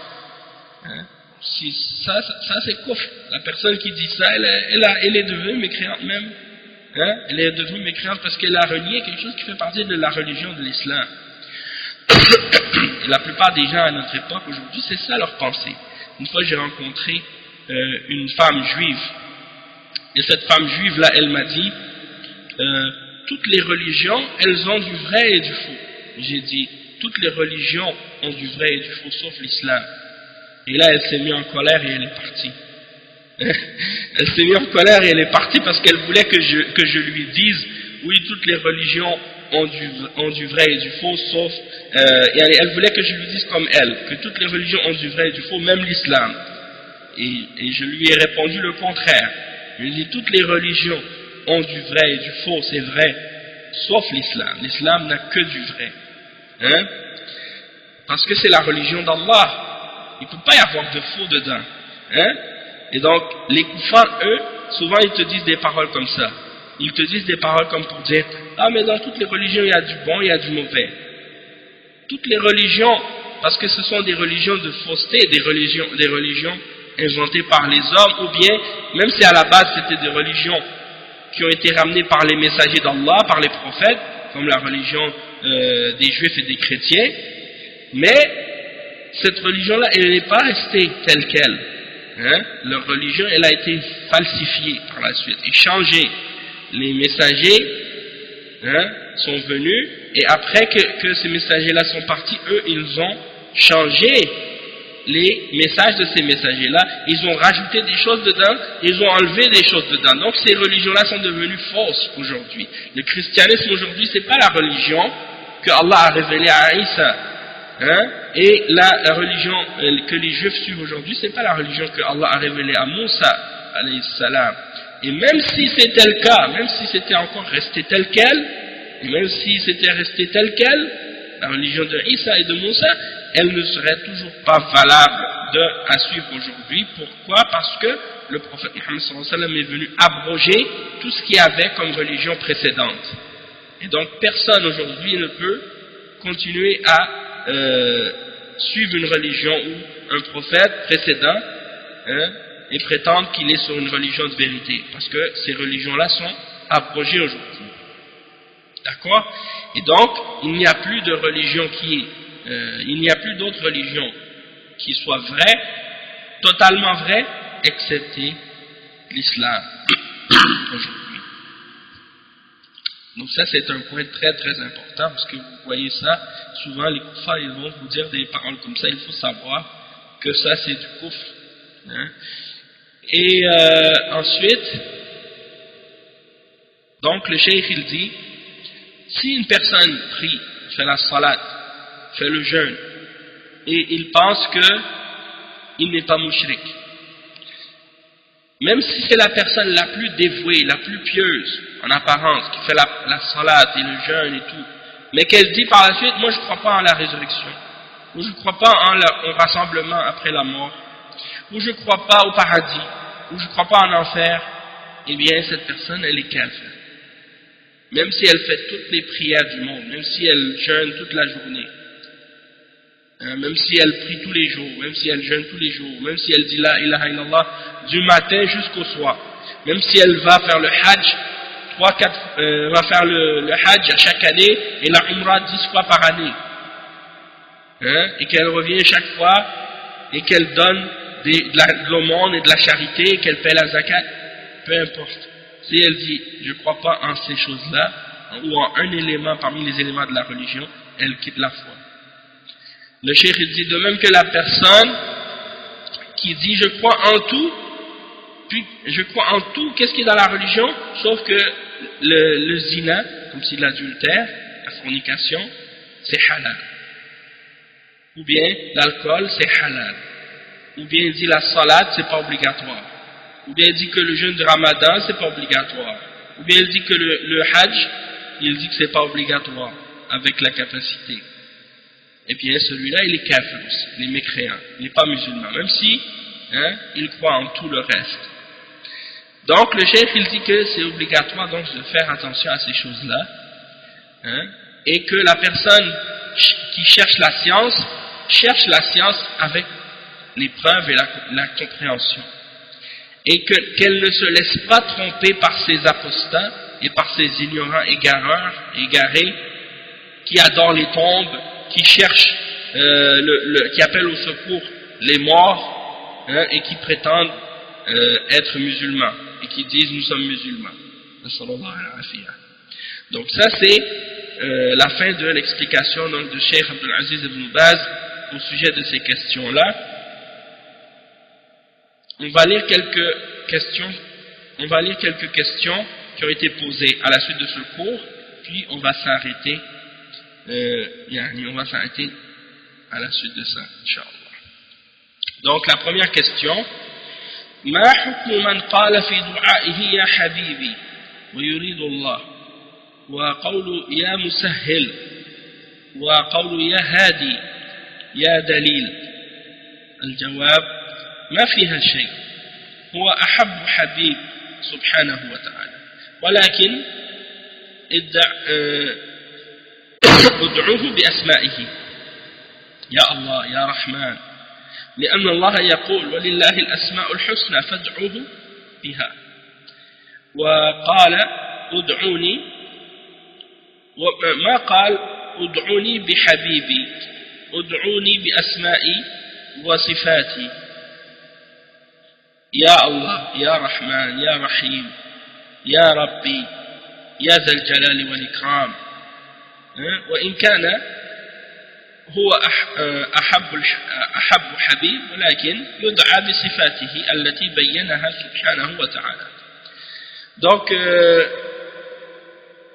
Si ça c'est kufr. La personne qui dit ça, elle est devenue mécréante même. Elle est devenue mécréante parce qu'elle a renié quelque chose qui fait partie de la religion de l'islam. Et la plupart des gens à notre époque aujourd'hui, c'est ça leur pensée. Une fois j'ai rencontré une femme juive, et cette femme juive là, elle m'a dit toutes les religions, elles ont du vrai et du faux. J'ai dit toutes les religions ont du vrai et du faux sauf l'islam. Et là elle s'est mise en colère et elle est partie. Elle s'est mise en colère et elle est partie parce qu'elle voulait que je lui dise oui, toutes les religions ont du vrai et du faux sauf elle voulait que je lui dise comme elle, que toutes les religions ont du vrai et du faux, même l'islam. Et je lui ai répondu le contraire. Je lui ai dit toutes les religions ont du vrai et du faux, c'est vrai, sauf l'islam. L'islam n'a que du vrai. Parce que c'est la religion d'Allah. Il ne peut pas y avoir de faux dedans. Et donc, les kuffars, eux, souvent ils te disent des paroles comme ça. Ils te disent des paroles comme pour dire ah mais dans toutes les religions il y a du bon, il y a du mauvais. Toutes les religions, parce que ce sont des religions de fausseté, des religions inventées par les hommes, ou bien, même si à la base c'était des religions qui ont été ramenées par les messagers d'Allah, par les prophètes, comme la religion des juifs et des chrétiens, mais cette religion-là, elle n'est pas restée telle qu'elle. leur religion, elle a été falsifiée par la suite et changée. Les messagers sont venus, et après que ces messagers-là sont partis, eux, ils ont changé les messages de ces messagers-là, ils ont rajouté des choses dedans, ils ont enlevé des choses dedans. Donc ces religions-là sont devenues fausses aujourd'hui. Le christianisme aujourd'hui, c'est pas la religion que Allah a révélée à Isa. Et la religion que les juifs suivent aujourd'hui, c'est pas la religion que Allah a révélée à Moussa, alayhi salam. Et même si c'était le cas, même si c'était encore resté tel quel, et même si c'était resté tel quel, la religion de Isa et de Moussa, elle ne serait toujours pas valable à suivre aujourd'hui. Pourquoi? Parce que le prophète Mohammed sallallahu alayhi wa sallam est venu abroger tout ce qu'il y avait comme religion précédente. Et donc personne aujourd'hui ne peut continuer à suivre une religion ou un prophète précédent et prétendre qu'il est sur une religion de vérité, parce que ces religions-là sont abrogées aujourd'hui. D'accord? Et donc, il n'y a plus de religion il n'y a plus d'autre religion qui soit vraie, totalement vraie, excepté l'islam aujourd'hui. Donc ça, c'est un point très très important, parce que vous voyez ça, souvent les kuffars, ils vont vous dire des paroles comme ça, il faut savoir que ça c'est du kufr. Et ensuite, donc le cheikh il dit, si une personne prie, fait la salat, fait le jeûne, et il pense qu'il n'est pas mushrik, même si c'est la personne la plus dévouée, la plus pieuse en apparence, qui fait la salat et le jeûne et tout, mais qu'elle dit par la suite, moi je ne crois pas en la résurrection, ou je ne crois pas en rassemblement après la mort, ou je ne crois pas au paradis, ou je ne crois pas en enfer, eh bien cette personne elle est kafir. Même si elle fait toutes les prières du monde, même si elle jeûne toute la journée, même si elle prie tous les jours, même si elle jeûne tous les jours, même si elle dit la ilaha illallah du matin jusqu'au soir, même si elle va faire le hajj, va faire le hajj à chaque année et la umrah 10 fois par année, et qu'elle revient chaque fois et qu'elle donne de l'aumône et de la charité et qu'elle paie la zakat, peu importe. Si elle dit je ne crois pas en ces choses-là, ou en un élément parmi les éléments de la religion, elle quitte la foi. Le cheikh dit de même que la personne qui dit je crois en tout, puis je crois en tout, qu'est-ce qui est dans la religion, sauf que le zina, comme si l'adultère, la fornication, c'est halal. Ou bien l'alcool, c'est halal. Ou bien il dit la salade, c'est pas obligatoire. Ou bien il dit que le jeûne de Ramadan, c'est pas obligatoire. Ou bien il dit que le hajj, il dit que c'est pas obligatoire, avec la capacité. Et bien celui-là, il est kafir aussi, il est mécréant, il n'est pas musulman, même si il croit en tout le reste. Donc le cheikh, il dit que c'est obligatoire donc de faire attention à ces choses-là, et que la personne qui cherche la science avec les preuves et la compréhension. Et qu'elle ne se laisse pas tromper par ces apostats et par ces ignorants égarés, qui adorent les tombes, qui cherchent, qui appellent au secours les morts, et qui prétendent être musulmans, et qui disent nous sommes musulmans. Donc ça c'est la fin de l'explication de Cheikh Abdul Aziz ibn Baz au sujet de ces questions-là. On va lire quelques questions qui ont été posées à la suite de ce cours, puis on va s'arrêter à la suite de ça, Inch'Allah. Donc la première question, ما حكم من قال في دعائه يا حبيبي ويريد الله وقول يا مسهل وقول يا هادي يا دليل؟ الجواب ما فيها شيء، هو أحب حبيب سبحانه وتعالى، ولكن ادعوه بأسمائه يا الله يا رحمن، لأن الله يقول ولله الأسماء الحسنى فادعوه بها، وقال ادعوني، ما قال ادعوني بحبيبي، ادعوني بأسمائي وصفاتي. Ya Allah, Ya Rahman, Ya Rahim, Ya Rabbi, Ya Zal Jalali wal Ikram. وإن كان هو أحب حبيب ولكن يدعى بصفاته التي بينها سبحانه وتعالى. Donc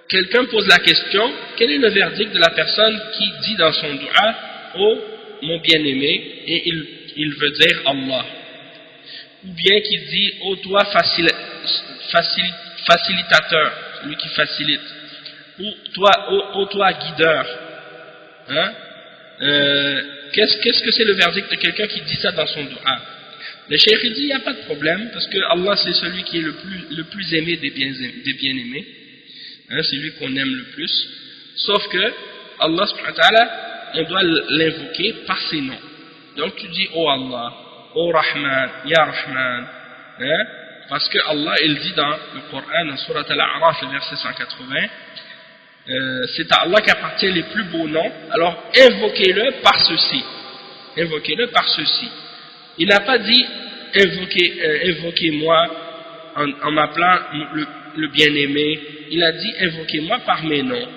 quelqu'un pose la question, quel est le verdict de la personne qui dit dans son dua oh mon bien-aimé, et il veut dire Allah, ou bien qui dit oh toi facilitateur, celui qui facilite, ou toi oh toi guideur, hein? Qu'est-ce que c'est le verdict de quelqu'un qui dit ça dans son dua? Le cheikh dit il n'y a pas de problème, parce que Allah c'est celui qui est le plus aimé des bien-aimés, hein, c'est lui qu'on aime le plus, sauf que Allah subhanahu wa ta'ala, on doit l'invoquer par ses noms. Donc tu dis oh Allah, oh Rahman, Ya Rahman, hein, parce que Allah il dit dans le Coran, dans Surat Al-A'raf, le verset 180, c'est à Allah qu'appartiennent les plus beaux noms, alors invoquez-le par ceci. Invoquez-le par ceci. Il n'a pas dit invoquez-moi en m'appelant le bien-aimé. Il a dit invoquez-moi par mes noms,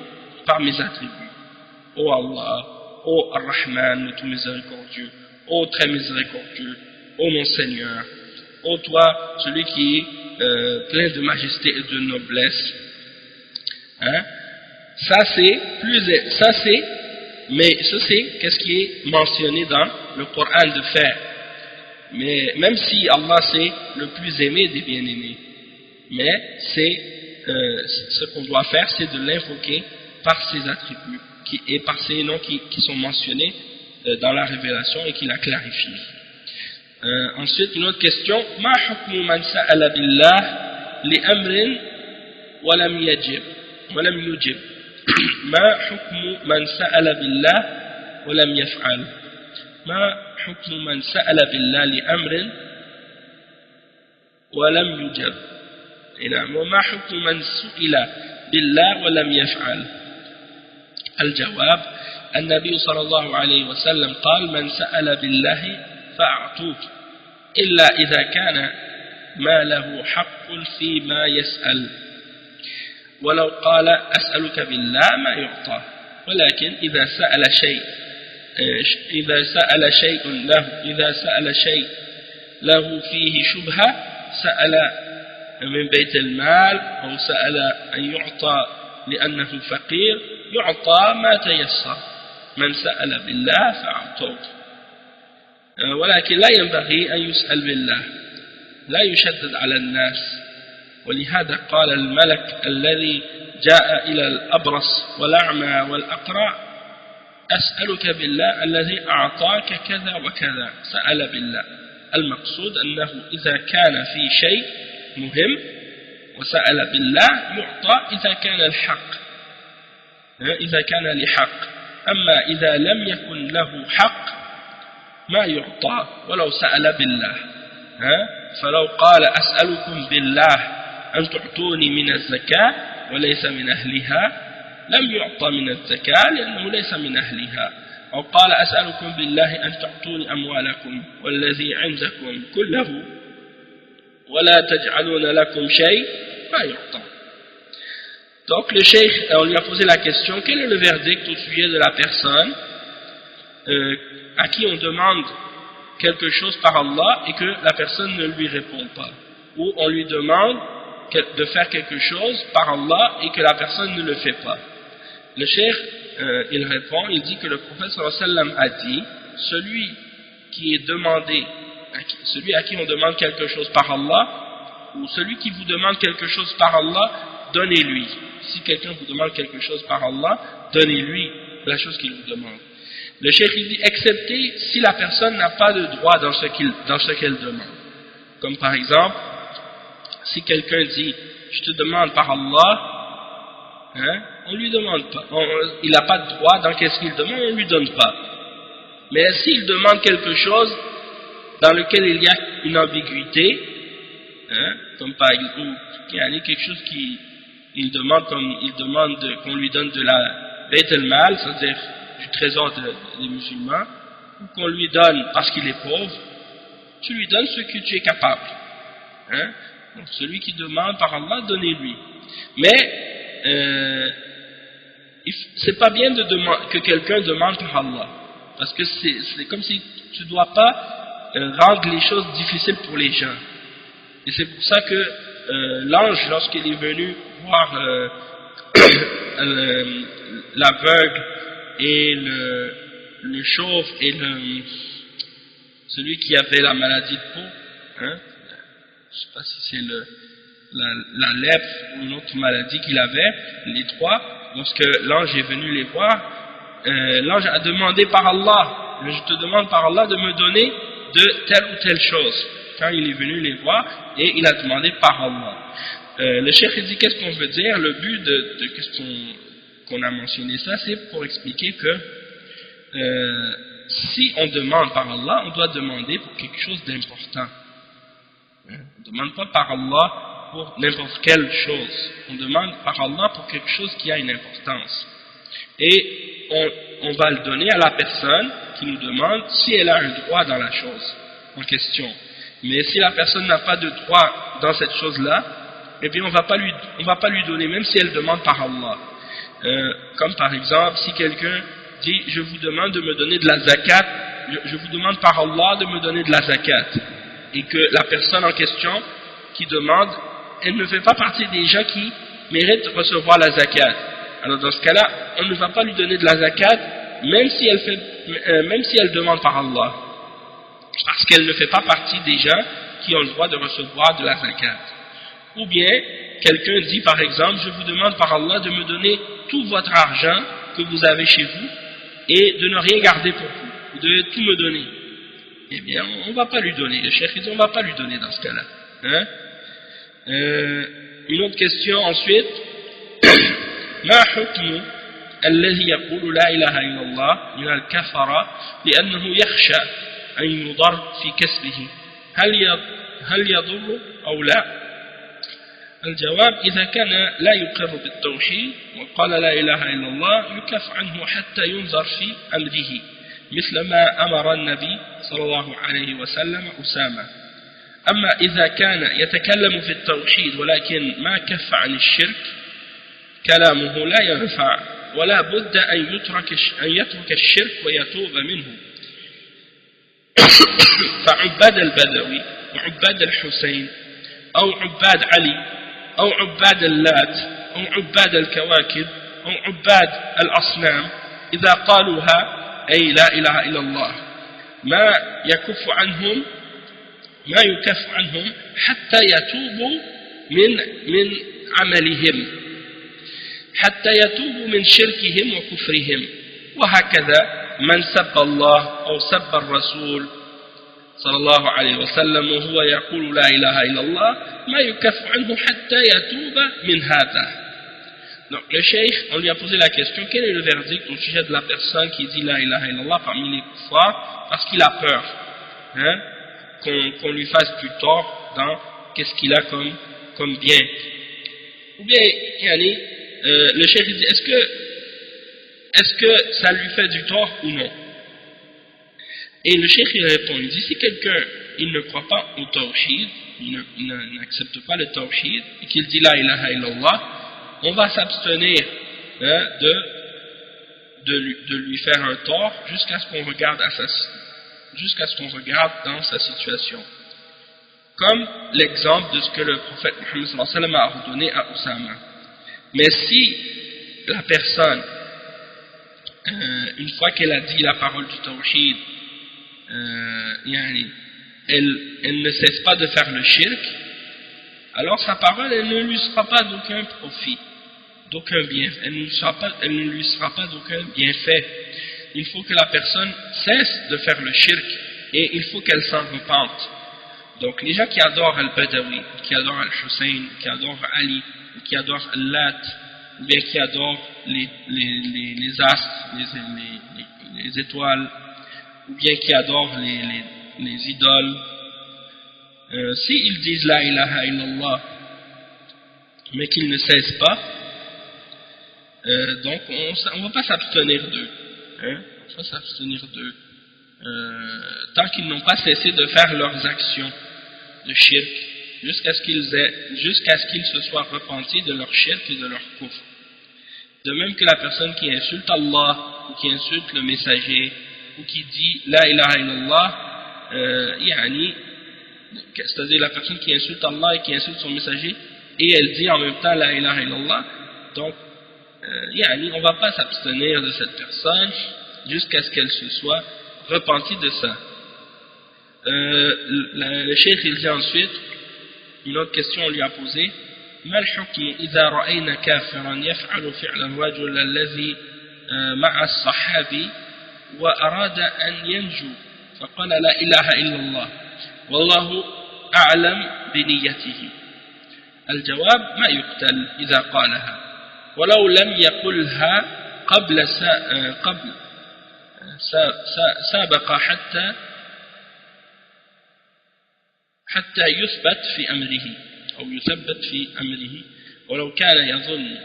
par mes attributs. Oh Allah, oh Ar-Rahman, le tout miséricordieux, oh très miséricordieux, oh mon Seigneur, oh toi, celui qui est plein de majesté et de noblesse. Hein? Mais ça c'est qu'est-ce qui est mentionné dans le Coran de faire. Mais même si Allah c'est le plus aimé des bien-aimés, mais c'est ce qu'on doit faire, c'est de l'invoquer par ses attributs et par ses noms qui sont mentionnés dans la révélation et qui la clarifient. Ensuite, une autre question. Ma hukmu man sa'ala billah li amrin wa lam yujib. ما حكم من سأل بالله ولم يفعل ما حكم من سأل بالله لأمر ولم يجب وما حكم من سئل بالله ولم يفعل الجواب النبي صلى الله عليه وسلم قال من سأل بالله فأعطوه إلا إذا كان ما له حق فيما يسأل ولو قال أسألك بالله ما يعطى ولكن إذا سأل شيء له فيه شبهة سأل من بيت المال أو سأل أن يعطى لأنه فقير يعطى ما تيسر من سأل بالله فأعطوه ولكن لا ينبغي أن يسأل بالله لا يشدد على الناس ولهذا قال الملك الذي جاء إلى الأبرص والأعمى والأقرع أسألك بالله الذي أعطاك كذا وكذا سأل بالله المقصود أنه إذا كان في شيء مهم وسأل بالله يعطى إذا كان الحق إذا كان لحق أما إذا لم يكن له حق ما يعطى ولو سأل بالله فلو قال أسألكم بالله أن تعطوني من الزكاة وليس من أهلها لم يعطى من الزكاة لأنه ليس من أهلها أو قال أسألكم بالله أن تعطوني أموالكم والذي عندكم كله ولا تجعلون لكم شيء ما يعطى. Donc le cheikh, on lui a posé la question, quel est le verdict au sujet de la personne à qui on demande quelque chose par Allah et que la personne ne lui répond pas, ou on lui demande de faire quelque chose par Allah et que la personne ne le fait pas. Le cheikh il répond, il dit que le prophète sallallahu alayhi wa sallam a dit celui qui est demandé, celui à qui on demande quelque chose par Allah, ou celui qui vous demande quelque chose par Allah, donnez-lui. Si quelqu'un vous demande quelque chose par Allah, donnez-lui la chose qu'il vous demande. Le cheikh il dit excepté si la personne n'a pas de droit dans ce qu'elle demande. Comme par exemple, si quelqu'un dit je te demande par Allah, on lui demande pas, il n'a pas de droit dans qu'est-ce qu'il demande, on lui donne pas. Mais s'il demande quelque chose dans lequel il y a une ambiguïté, comme par exemple il y a quelque chose il demande qu'on lui donne de la Bayt al-Mal, c'est-à-dire du trésor des musulmans, ou qu'on lui donne parce qu'il est pauvre, tu lui donnes ce que tu es capable. Hein? Donc celui qui demande par Allah, donnez-lui. Mais c'est pas bien que quelqu'un demande par Allah, parce que c'est comme si tu dois pas rendre les choses difficiles pour les gens. Et c'est pour ça que l'ange, lorsqu'il est venu voir l'aveugle et le chauve et celui qui avait la maladie de peau, hein, je ne sais pas si c'est la lèpre ou une autre maladie qu'il avait, les trois, lorsque l'ange est venu les voir, l'ange a demandé par Allah, je te demande par Allah de me donner de telle ou telle chose. Quand il est venu les voir, et il a demandé par Allah. Le cheikh dit qu'est-ce qu'on veut dire, le but de qu'est-ce qu'on a mentionné ça, c'est pour expliquer que si on demande par Allah, on doit demander pour quelque chose d'important. On ne demande pas par Allah pour n'importe quelle chose. On demande par Allah pour quelque chose qui a une importance. Et on va le donner à la personne qui nous demande si elle a un droit dans la chose en question. Mais si la personne n'a pas de droit dans cette chose-là, eh bien on va pas lui donner, même si elle demande par Allah. Comme par exemple, si quelqu'un dit, je vous demande de me donner de la zakat, je vous demande par Allah de me donner de la zakat, et que la personne en question qui demande, elle ne fait pas partie des gens qui méritent de recevoir la zakat. Alors dans ce cas-là, on ne va pas lui donner de la zakat, même si elle demande par Allah, parce qu'elle ne fait pas partie des gens qui ont le droit de recevoir de la zakat. Ou bien, quelqu'un dit par exemple, je vous demande par Allah de me donner tout votre argent que vous avez chez vous, et de ne rien garder pour vous, de tout me donner. Eh bien, on ne va pas lui donner. Le cheikh dit, on ne va pas lui donner dans ce cas-là. Hein? Une autre question ensuite. ما حكم الذي يقول لا إله إلا الله من الكفرة لأنه يخشى أن يضر في كسبه هل يضر أو لا؟ الجواب إذا كان لا يقر بالتوحيد وقال لا إله إلا الله يكف عنه حتى ينظر في أمره مثل ما أمر النبي صلى الله عليه وسلم أسامة. أما إذا كان يتكلم في التوحيد ولكن ما كف عن الشرك كلامه لا ينفع ولا بد أن يترك الشرك ويتوب منه. فعباد البدوي وعباد الحسين أو عباد علي أو عباد اللات أو عباد الكواكب أو عباد الأصنام إذا قالوها أي لا إله إلا الله ما يكف عنهم حتى يتوبوا من عملهم حتى يتوبوا من شركهم وكفرهم. وهكذا من سب الله أو سب الرسول صلى الله عليه وسلم وهو يقول لا إله إلا الله ما يكف عنه حتى يتوب من هذا. Donc le cheikh, on lui a posé la question, quel est le verdict au sujet de la personne qui dit la ilaha illallah parmi les kuffars parce qu'il a peur, hein, qu'on lui fasse du tort dans qu'est-ce qu'il a comme bien. Ou bien, yani, le cheikh dit, est-ce que ça lui fait du tort ou non? Et le cheikh il répond, il dit, si quelqu'un il ne croit pas au tawhid, il n'accepte pas le tawhid, et qu'il dit la ilaha illallah, on va s'abstenir de lui faire un tort jusqu'à ce qu'on regarde dans sa situation. Comme l'exemple de ce que le prophète Muhammad sallallahu alayhi wa sallam a ordonné à Oussama. Mais si la personne, une fois qu'elle a dit la parole du tawhid, elle ne cesse pas de faire le shirk, alors sa parole elle ne lui sera pas d'aucun profit, d'aucun bien, elle ne lui sera pas d'aucun bienfait. Il faut que la personne cesse de faire le shirk et il faut qu'elle s'en repente. Donc les gens qui adorent Al-Badawi, qui adorent Al-Hussein, qui adorent Ali, qui adorent Al-Lat, ou bien qui adorent les astres, les étoiles, ou bien qui adorent les idoles, s'ils disent la ilaha illallah mais qu'ils ne cessent pas, donc on ne va pas s'abstenir d'eux, hein, on va s'abstenir d'eux tant qu'ils n'ont pas cessé de faire leurs actions de shirk jusqu'à ce qu'ils se soient repentis de leur shirk et de leur kufr. De même que la personne qui insulte Allah, ou qui insulte le messager, ou qui dit La ilaha illallah, c'est-à-dire la personne qui insulte Allah et qui insulte son messager, et elle dit en même temps La ilaha illallah, donc on ne va pas s'abstenir de cette personne jusqu'à ce qu'elle se soit repentie de ça. Le cheikh il dit ensuite, une autre question on lui a posée, ما الحكم إذا رأينا كافرا يفعل فعل الرجل الذي مع الصحابي وأراد أن ينجو فقال لا إله إلا الله والله أعلم بنيته. الجواب ما يقتل إذا قالها ولو لم يقلها قبل سابق حتى يثبت في أمره أو يثبت في أمره ولو كان يظن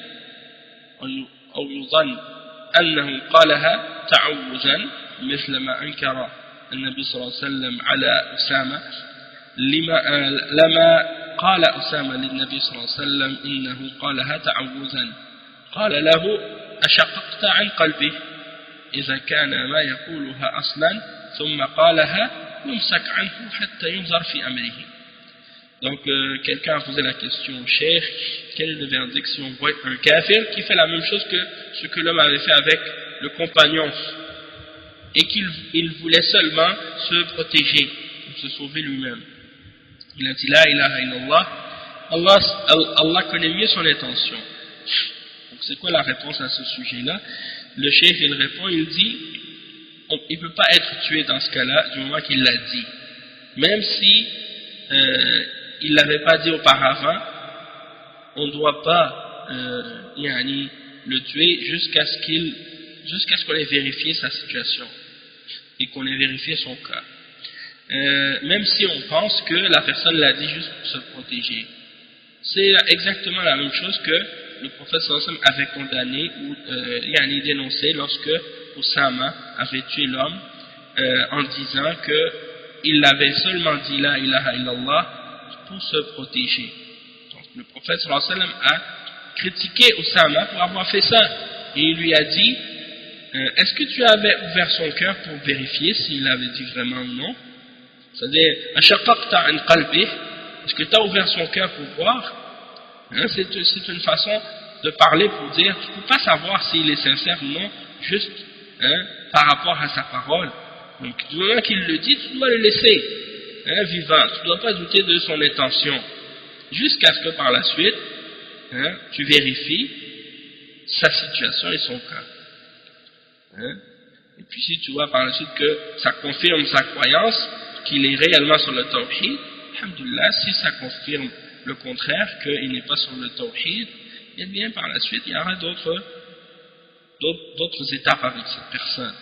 أو يظن أنه قالها تعوذا مثل ما أنكر النبي صلى الله عليه وسلم على أسامة لما قال أسامة للنبي صلى الله عليه وسلم إنه قالها تعوذا قال له أشققت عن قلبه إذا كان ما يقولها أصلا ثم قالها يمسك عنه حتى ينظر في أمره. Donc quelqu'un a posé la question au cheikh, quel est le verdict si on voit un kafir qui fait la même chose que ce que l'homme avait fait avec le compagnon et qu'il voulait seulement se protéger, se sauver lui-même. Il a dit la ilaha illallah, Allah connaît mieux son intention. Donc c'est quoi la réponse à ce sujet-là? Le cheikh il répond, il dit il ne peut pas être tué dans ce cas-là du moment qu'il l'a dit, même si il ne l'avait pas dit auparavant, on ne doit pas le tuer jusqu'à ce qu'on ait vérifié sa situation et qu'on ait vérifié son cas, même si on pense que la personne l'a dit juste pour se protéger. C'est exactement la même chose que le prophète sallallahu alayhi wa sallam avait condamné ou dénoncé lorsque Oussama avait tué l'homme en disant qu'il avait seulement dit la ilaha illallah pour se protéger. Donc le prophète sallallahu alayhi wa sallam a critiqué Oussama pour avoir fait ça et il lui a dit est-ce que tu avais ouvert son cœur pour vérifier s'il avait dit vraiment ou non? C'est-à-dire ashaqaqta an qalbi, est-ce que tu as ouvert son cœur pour voir? C'est une façon de parler pour dire tu ne peux pas savoir s'il est sincère ou non juste par rapport à sa parole. Donc du moment qu'il le dit, tu dois le laisser vivant, tu ne dois pas douter de son intention jusqu'à ce que par la suite tu vérifies sa situation et son cas. Et puis si tu vois par la suite que ça confirme sa croyance qu'il est réellement sur le tawhid, alhamdulillah, si ça confirme le contraire, qu'il n'est pas sur le tawhid, et bien par la suite il y aura d'autres étapes avec cette personne.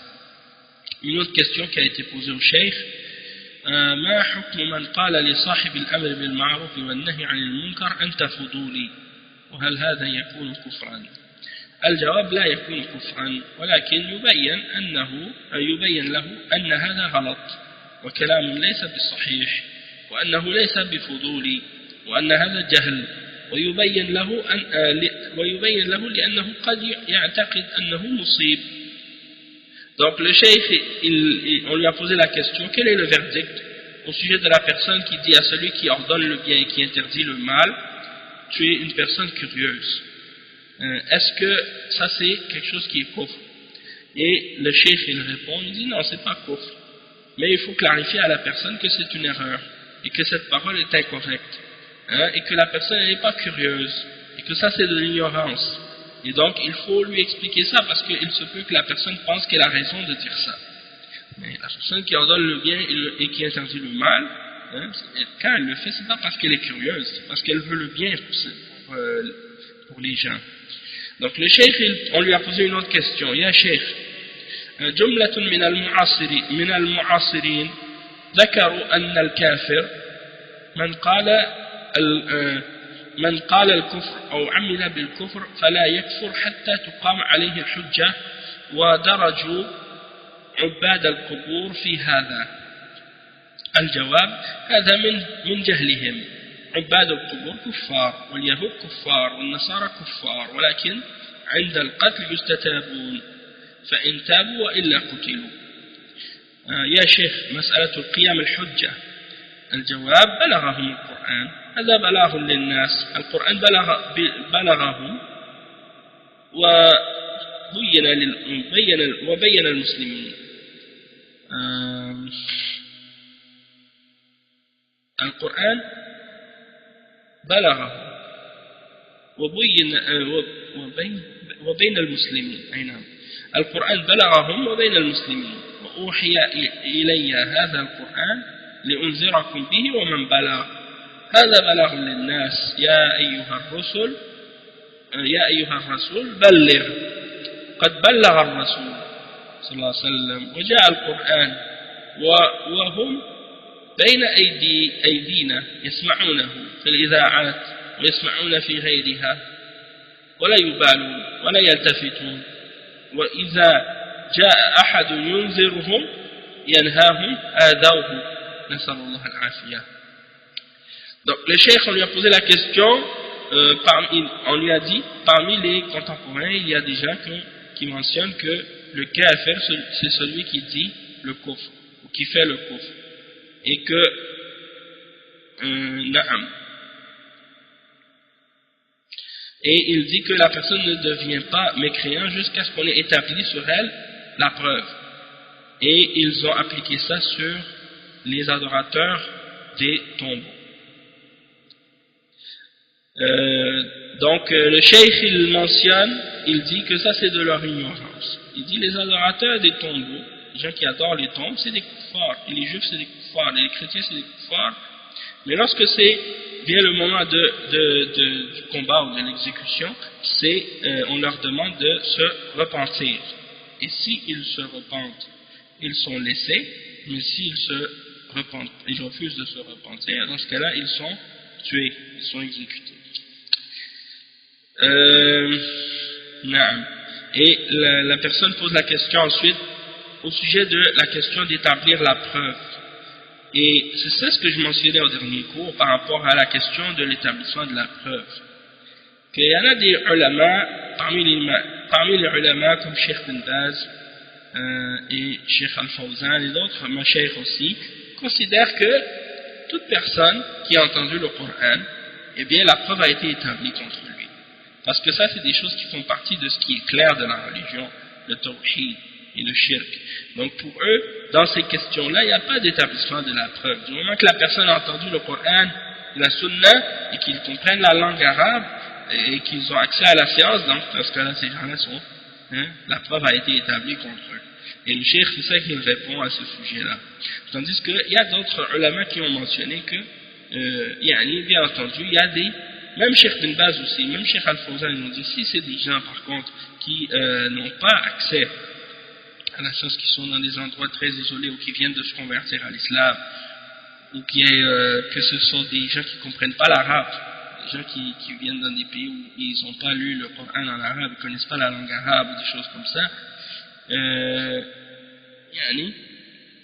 Une autre question qui a été posée au cheikh, ما حكم من قال لصاحب الأمر بالمعروف والنهي عن المنكر أنت فضولي وهل هذا يكون كفرا؟ الجواب لا يكون كفرا ولكن يبين له أن هذا غلط وكلام ليس بالصحيح وأنه ليس بفضولي وأن هذا جهل ويبين له لأنه قد يعتقد أنه مصيب. Donc le cheikh, on lui a posé la question, quel est le verdict au sujet de la personne qui dit à celui qui ordonne le bien et qui interdit le mal, tu es une personne curieuse. Est-ce que ça c'est quelque chose qui est kufr? Et le cheikh il répond, il dit non, c'est pas kufr, mais il faut clarifier à la personne que c'est une erreur et que cette parole est incorrecte, et que la personne n'est pas curieuse et que ça c'est de l'ignorance. Et donc il faut lui expliquer ça parce qu'il se peut que la personne pense qu'elle a raison de dire ça. Mais la personne qui ordonne le bien et qui interdit le mal, quand elle le fait, c'est pas parce qu'elle est curieuse, c'est parce qu'elle veut le bien pour les gens. Donc le cheikh, on lui a posé une autre question. Ya cheikh, جملة من المعاصرين ذكروا أن الكافر من قال الكفر أو عمل بالكفر فلا يكفر حتى تقام عليه الحجة ودرجوا عباد القبور في هذا. الجواب هذا من جهلهم عباد القبور كفار واليهود كفار والنصارى كفار ولكن عند القتل يستتابون فإن تابوا وإلا قتلوا. يا شيخ مسألة القيام الحجة، الجواب بلغهم القرآن، هذا بلاغ للناس، القرآن بلغهم وبين المسلمين. القرآن بلغهم وبين المسلمين، أي نعم، القرآن بلغهم وبين المسلمين. وأوحي إلي هذا القرآن لأنذركم به ومن بلغ، هذا بلاغ للناس. يا أيها الرسول بلغ، قد بلغ الرسول صلى الله عليه وسلم وجاء القرآن وهم بين أيدينا يسمعونه في الإذاعات ويسمعون في غيرها ولا يبالون ولا يلتفتون، وإذا جاء أحد ينذرهم ينهاهم آذوه، نسأل الله العافية. Donc le cheikh, on lui a posé la question, on lui a dit, parmi les contemporains, il y a des gens qui mentionnent que le kafir, c'est celui qui dit le kufr, ou qui fait le kufr, et que na'am. Et il dit que la personne ne devient pas mécréant jusqu'à ce qu'on ait établi sur elle la preuve. Et ils ont appliqué ça sur les adorateurs des tombeaux. Donc le cheikh il mentionne, il dit que ça c'est de leur ignorance. Il dit les adorateurs des tombeaux, les gens qui adorent les tombes, c'est des kuffars, et les juifs c'est des kuffars, et les chrétiens c'est des kuffars. Mais lorsque c'est vient le moment du combat ou de l'exécution, on leur demande de se repentir. Et s'ils se repentent, ils sont laissés, mais s'ils ils refusent de se repentir, dans ce cas-là, ils sont tués, ils sont exécutés. Et la personne pose la question ensuite au sujet de la question d'établir la preuve. Et c'est ça ce que je mentionnais au dernier cours par rapport à la question de l'établissement de la preuve. Qu'il y en a des ulama, parmi les ulama comme Cheikh bin Baz et Cheikh Al-Fawzan et d'autres mashayikh aussi, considèrent que toute personne qui a entendu le Coran, eh bien la preuve a été établie contre lui. Parce que ça c'est des choses qui font partie de ce qui est clair de la religion, le tawhid et le shirk. Donc pour eux, dans ces questions-là, il n'y a pas d'établissement de la preuve. Du moment que la personne a entendu le Coran et la Sunna et qu'ils comprennent la langue arabe et qu'ils ont accès à la science, donc dans ce cas-là, ces gens-là sont, la preuve a été établie contre eux. Et le cheikh, c'est ça qu'il répond à ce sujet-là. Tandis qu'il y a d'autres ulama qui ont mentionné que, bien entendu, il y a même Cheikh bin Baz aussi, même Cheikh Al-Fawzan, ils ont dit, si c'est des gens par contre qui n'ont pas accès à la science, qui sont dans des endroits très isolés ou qui viennent de se convertir à l'islam, ou que ce sont des gens qui ne comprennent pas l'arabe, des gens qui viennent dans des pays où ils n'ont pas lu le Coran en arabe, ils ne connaissent pas la langue arabe ou des choses comme ça,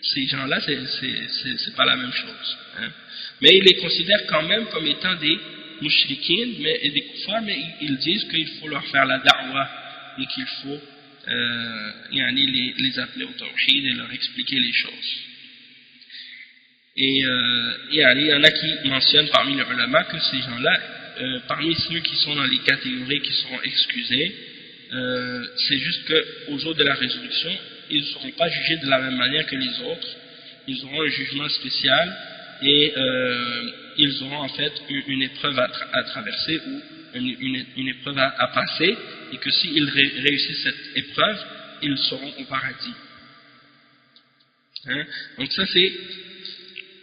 ces gens-là, c'est pas la même chose. Mais ils les considèrent quand même comme étant des mouchriquines et des kuffars, mais ils disent qu'il faut leur faire la da'wa et qu'il faut les appeler au tawhid et leur expliquer les choses. Et il y en a qui mentionnent parmi les ulama que ces gens-là, parmi ceux qui sont dans les catégories qui seront excusées, c'est juste qu'au jour de la résurrection, ils ne seront pas jugés de la même manière que les autres, ils auront un jugement spécial et ils auront en fait une épreuve à traverser ou une épreuve à passer, et que s'ils réussissent cette épreuve, ils seront au paradis. Donc ça c'est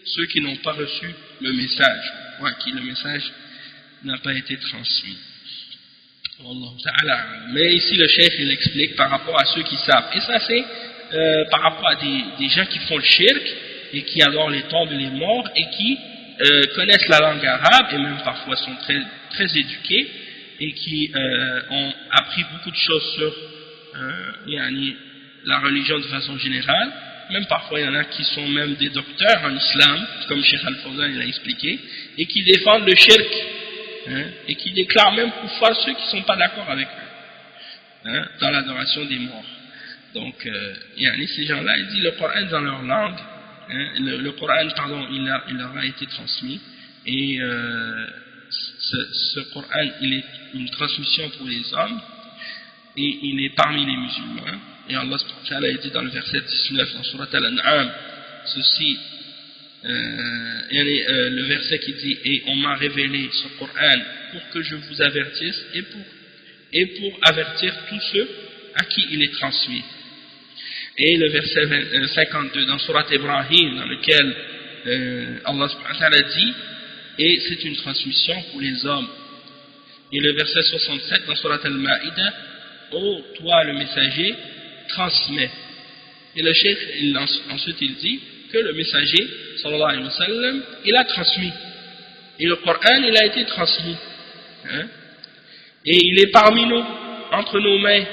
ceux qui n'ont pas reçu le message, ou à qui le message n'a pas été transmis. Mais ici le chef il explique par rapport à ceux qui savent, et ça c'est par rapport à des gens qui font le shirk et qui adorent les tombes et les morts et qui connaissent la langue arabe et même parfois sont très, très éduqués et qui ont appris beaucoup de choses sur la religion de façon générale, même parfois il y en a qui sont même des docteurs en islam, comme Cheikh Al-Fawzan l'a expliqué, et qui défendent le shirk, et qui déclarent même kuffar ceux qui ne sont pas d'accord avec eux, dans l'adoration des morts. Donc, ces gens-là, ils disent le Coran dans leur langue, le Coran, pardon, il leur a été transmis, et ce Coran, il est une transmission pour les hommes, et il est parmi les musulmans. Et Allah subhanahu wa ta'ala dit dans le verset 19 dans Surat Al-An'am, ceci, le verset qui dit: et on m'a révélé ce Coran pour que je vous avertisse et pour avertir tous ceux à qui il est transmis. Et le verset 52 dans Surat Ibrahim, dans lequel Allah subhanahu wa ta'ala dit: et c'est une transmission pour les hommes. Et le verset 67 dans Surat Al-Ma'ida: ô toi le messager, transmets. Et le cheikh ensuite il dit que le messager sallallahu alayhi wa sallam, il a transmis, et le Coran il a été transmis, et il est parmi nous, entre nos mains,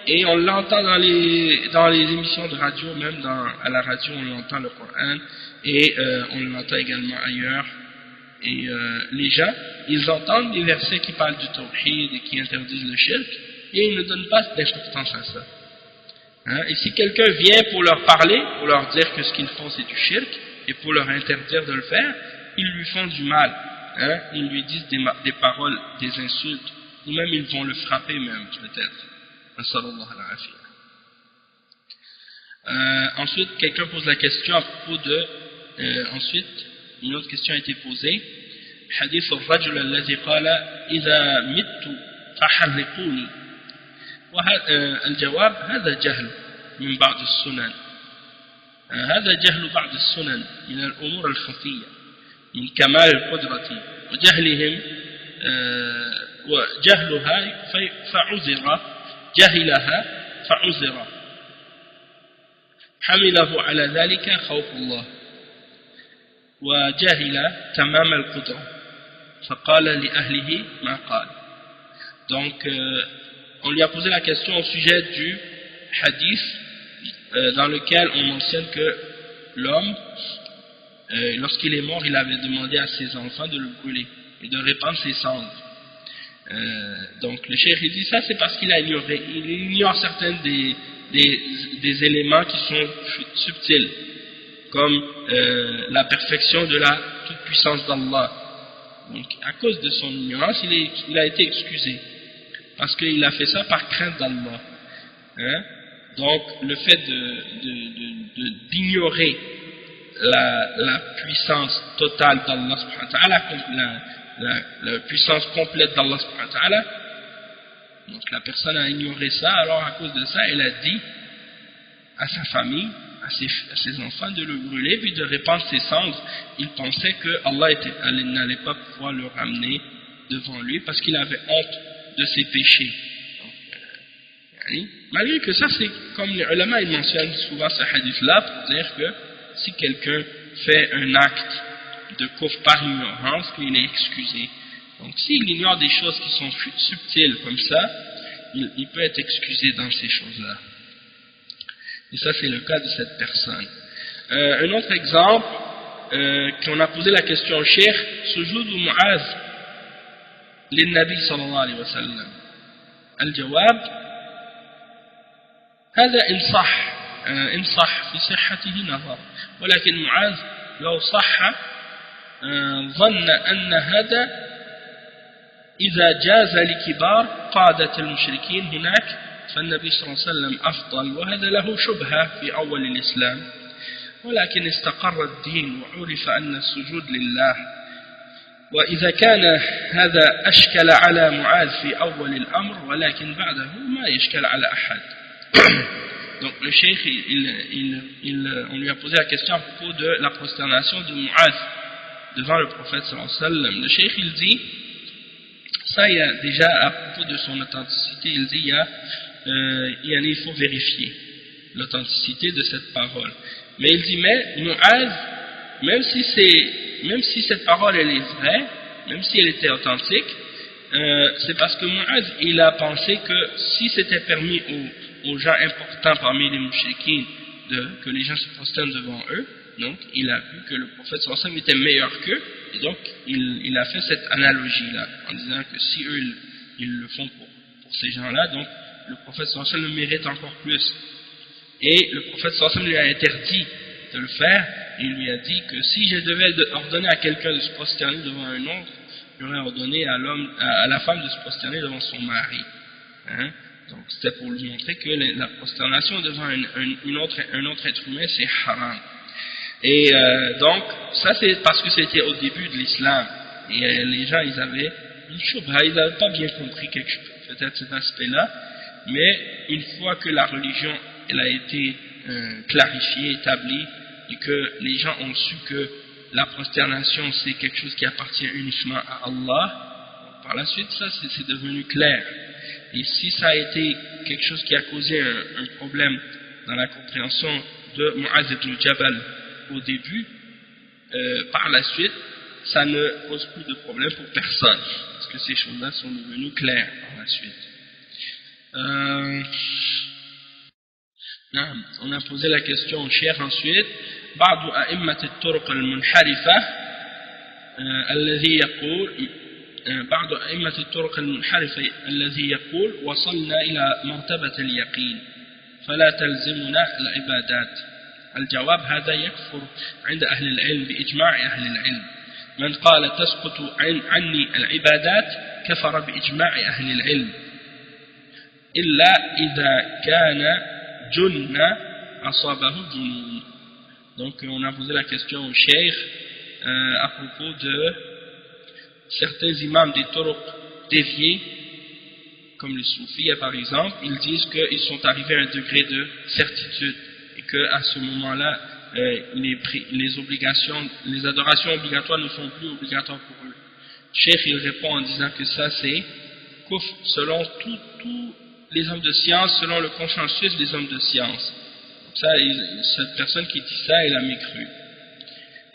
et on l'entend dans les émissions de radio, même à la radio on entend le Coran, et on l'entend également ailleurs. Et les gens, ils entendent des versets qui parlent du tawhid et qui interdisent le shirk, et ils ne donnent pas d'importance à ça. Et si quelqu'un vient pour leur parler, pour leur dire que ce qu'ils font c'est du shirk, et pour leur interdire de le faire, ils lui font du mal. Ils lui disent des paroles, des insultes, ou même ils vont le frapper même, peut-être. Ensuite, quelqu'un pose la question à propos de... ensuite, une autre question a été posée. حديث الرجل الذي قال إذا مت فحرقوني. الجواب: هذا جهل من بعض السنن. هذا جهل بعض السنن من الأمور الخفية من كمال القدرة وجهلهم وجهلها فعذر، جهلها فعذر، حمله على ذلك خوف الله، وجهل تمام القدرة فقال لأهله ما قال. Donc on lui a posé la question au sujet du hadith dans lequel on mentionne que l'homme, lorsqu'il est mort, il avait demandé à ses enfants de le brûler et de répandre ses cendres. Donc le cheikh dit ça, c'est parce qu'il a ignoré, il ignore certains des éléments qui sont subtils, comme la perfection de la toute-puissance d'Allah. Donc à cause de son ignorance, il a été excusé, parce qu'il a fait ça par crainte d'Allah. Donc le fait d'ignorer la puissance totale d'Allah subhanahu wa ta'ala, la puissance complète d'Allah subhanahu wa ta'ala, donc la personne a ignoré ça, alors à cause de ça, elle a dit à sa famille, à ses enfants de le brûler, puis de répandre ses cendres. Il pensait que Allah n'allait pas pouvoir le ramener devant lui, parce qu'il avait honte de ses péchés. Donc, malgré que ça, c'est comme les ulama, ils mentionnent souvent ce hadith-là pour dire que si quelqu'un fait un acte de kufr par ignorance, qu'il est excusé. Donc s'il ignore des choses qui sont subtiles comme ça, il peut être excusé dans ces choses-là. Et ça, c'est le cas de cette personne. Un autre exemple, qu'on a posé la question au cheikh, sujoud ou mu'az للنبي صلى الله عليه وسلم. الجواب: هذا إن صح في صحته نظر، ولكن معاذ لو صح ظن أن هذا إذا جاز لكبار قادة المشركين هناك فالنبي صلى الله عليه وسلم أفضل، وهذا له شبهة في أول الإسلام، ولكن استقر الدين وعرف أن السجود لله. وإذا كان هذا أشكل على معاذ في أول الأمر ولكن بعده ما يشكل على أحد. Donc le cheikh, on lui a posé la question à propos de la prosternation de Mu'adh devant le prophète sallallahu alayhi wa sallam. Le cheikh il dit, ça il y a déjà à propos de son authenticité, il dit il faut vérifier l'authenticité de cette parole. Mais il dit, mais Mu'adh, même si cette parole elle est vraie, même si elle était authentique, c'est parce que Mu'adh il a pensé que si c'était permis aux gens importants parmi les mouchriquins que les gens se prosternent devant eux, donc il a vu que le prophète sallallahu alayhi wa sallam était meilleur qu'eux, et donc il a fait cette analogie-là, en disant que si eux ils le font pour ces gens-là, donc le prophète sallallahu alayhi wa sallam le mérite encore plus. Et le prophète sallallahu alayhi wa sallam lui a interdit de le faire, et il lui a dit que si je devais ordonner à quelqu'un de se prosterner devant un autre, j'aurais ordonné à la femme de se prosterner devant son mari. Hein? Donc c'était pour lui montrer que la prosternation devant un autre être humain, c'est haram. Et donc, ça c'est parce que c'était au début de l'islam. Et les gens, ils avaient une choubha, ils n'avaient pas bien compris peut-être cet aspect-là. Mais une fois que la religion elle a été clarifiée, établie, et que les gens ont su que la prosternation c'est quelque chose qui appartient uniquement à Allah, par la suite ça c'est devenu clair. Et si ça a été quelque chose qui a causé un problème dans la compréhension de Mu'adh ibn Jabal au début, par la suite, ça ne pose plus de problème pour personne, parce que ces choses-là sont devenues claires par la suite. On a posé la question au cheikh ensuite. بعض أئمة الطرق المنحرفة الذي يقول وصلنا إلى مرتبة اليقين فلا تلزمنا العبادات. الجواب هذا يكفر عند أهل العلم بإجماع أهل العلم. من قال تسقط عني العبادات كفر بإجماع أهل العلم إلا إذا كان جن أصابه جنون. Donc on a posé la question au cheikh à propos de certains imams des turuq déviés, comme les soufis par exemple. Ils disent qu'ils sont arrivés à un degré de certitude et qu'à ce moment-là les adorations obligatoires ne sont plus obligatoires pour eux. Le cheikh il répond en disant que ça c'est kufr selon tous les hommes de science, selon le consensus des hommes de science. Ça, cette personne qui dit ça, elle a mécru.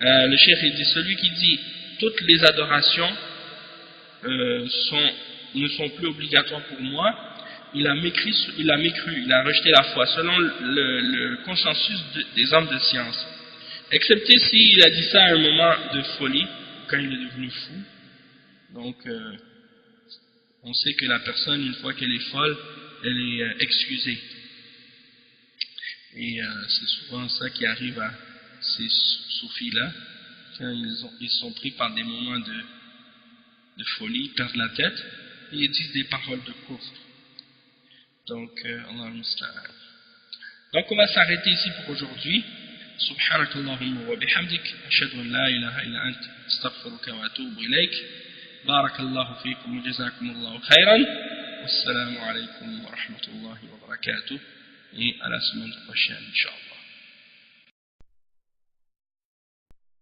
Le cheikh il dit, celui qui dit toutes les adorations ne sont plus obligatoires pour moi, il a mécru, il a rejeté la foi, selon le consensus des hommes de science. Excepté s'il a dit ça à un moment de folie, quand il est devenu fou. Donc, on sait que la personne, une fois qu'elle est folle, elle est excusée. Et c'est souvent ça qui arrive à ces soufis-là, quand ils sont pris par des moments de folie, ils perdent la tête, et ils disent des paroles de kufr. Donc, Allah musta'an. Donc, on va s'arrêter ici pour aujourd'hui. Subhanakallahumma wa bihamdik, ashhadu an la ilaha illa ant, astaghfiruka wa atubu ilayk. Barakallahu fikum wa jazakumullahu khairan. Wassalamu alaykum wa rahmatullahi wa barakatuh. Et à la semaine prochaine, Inch'Allah.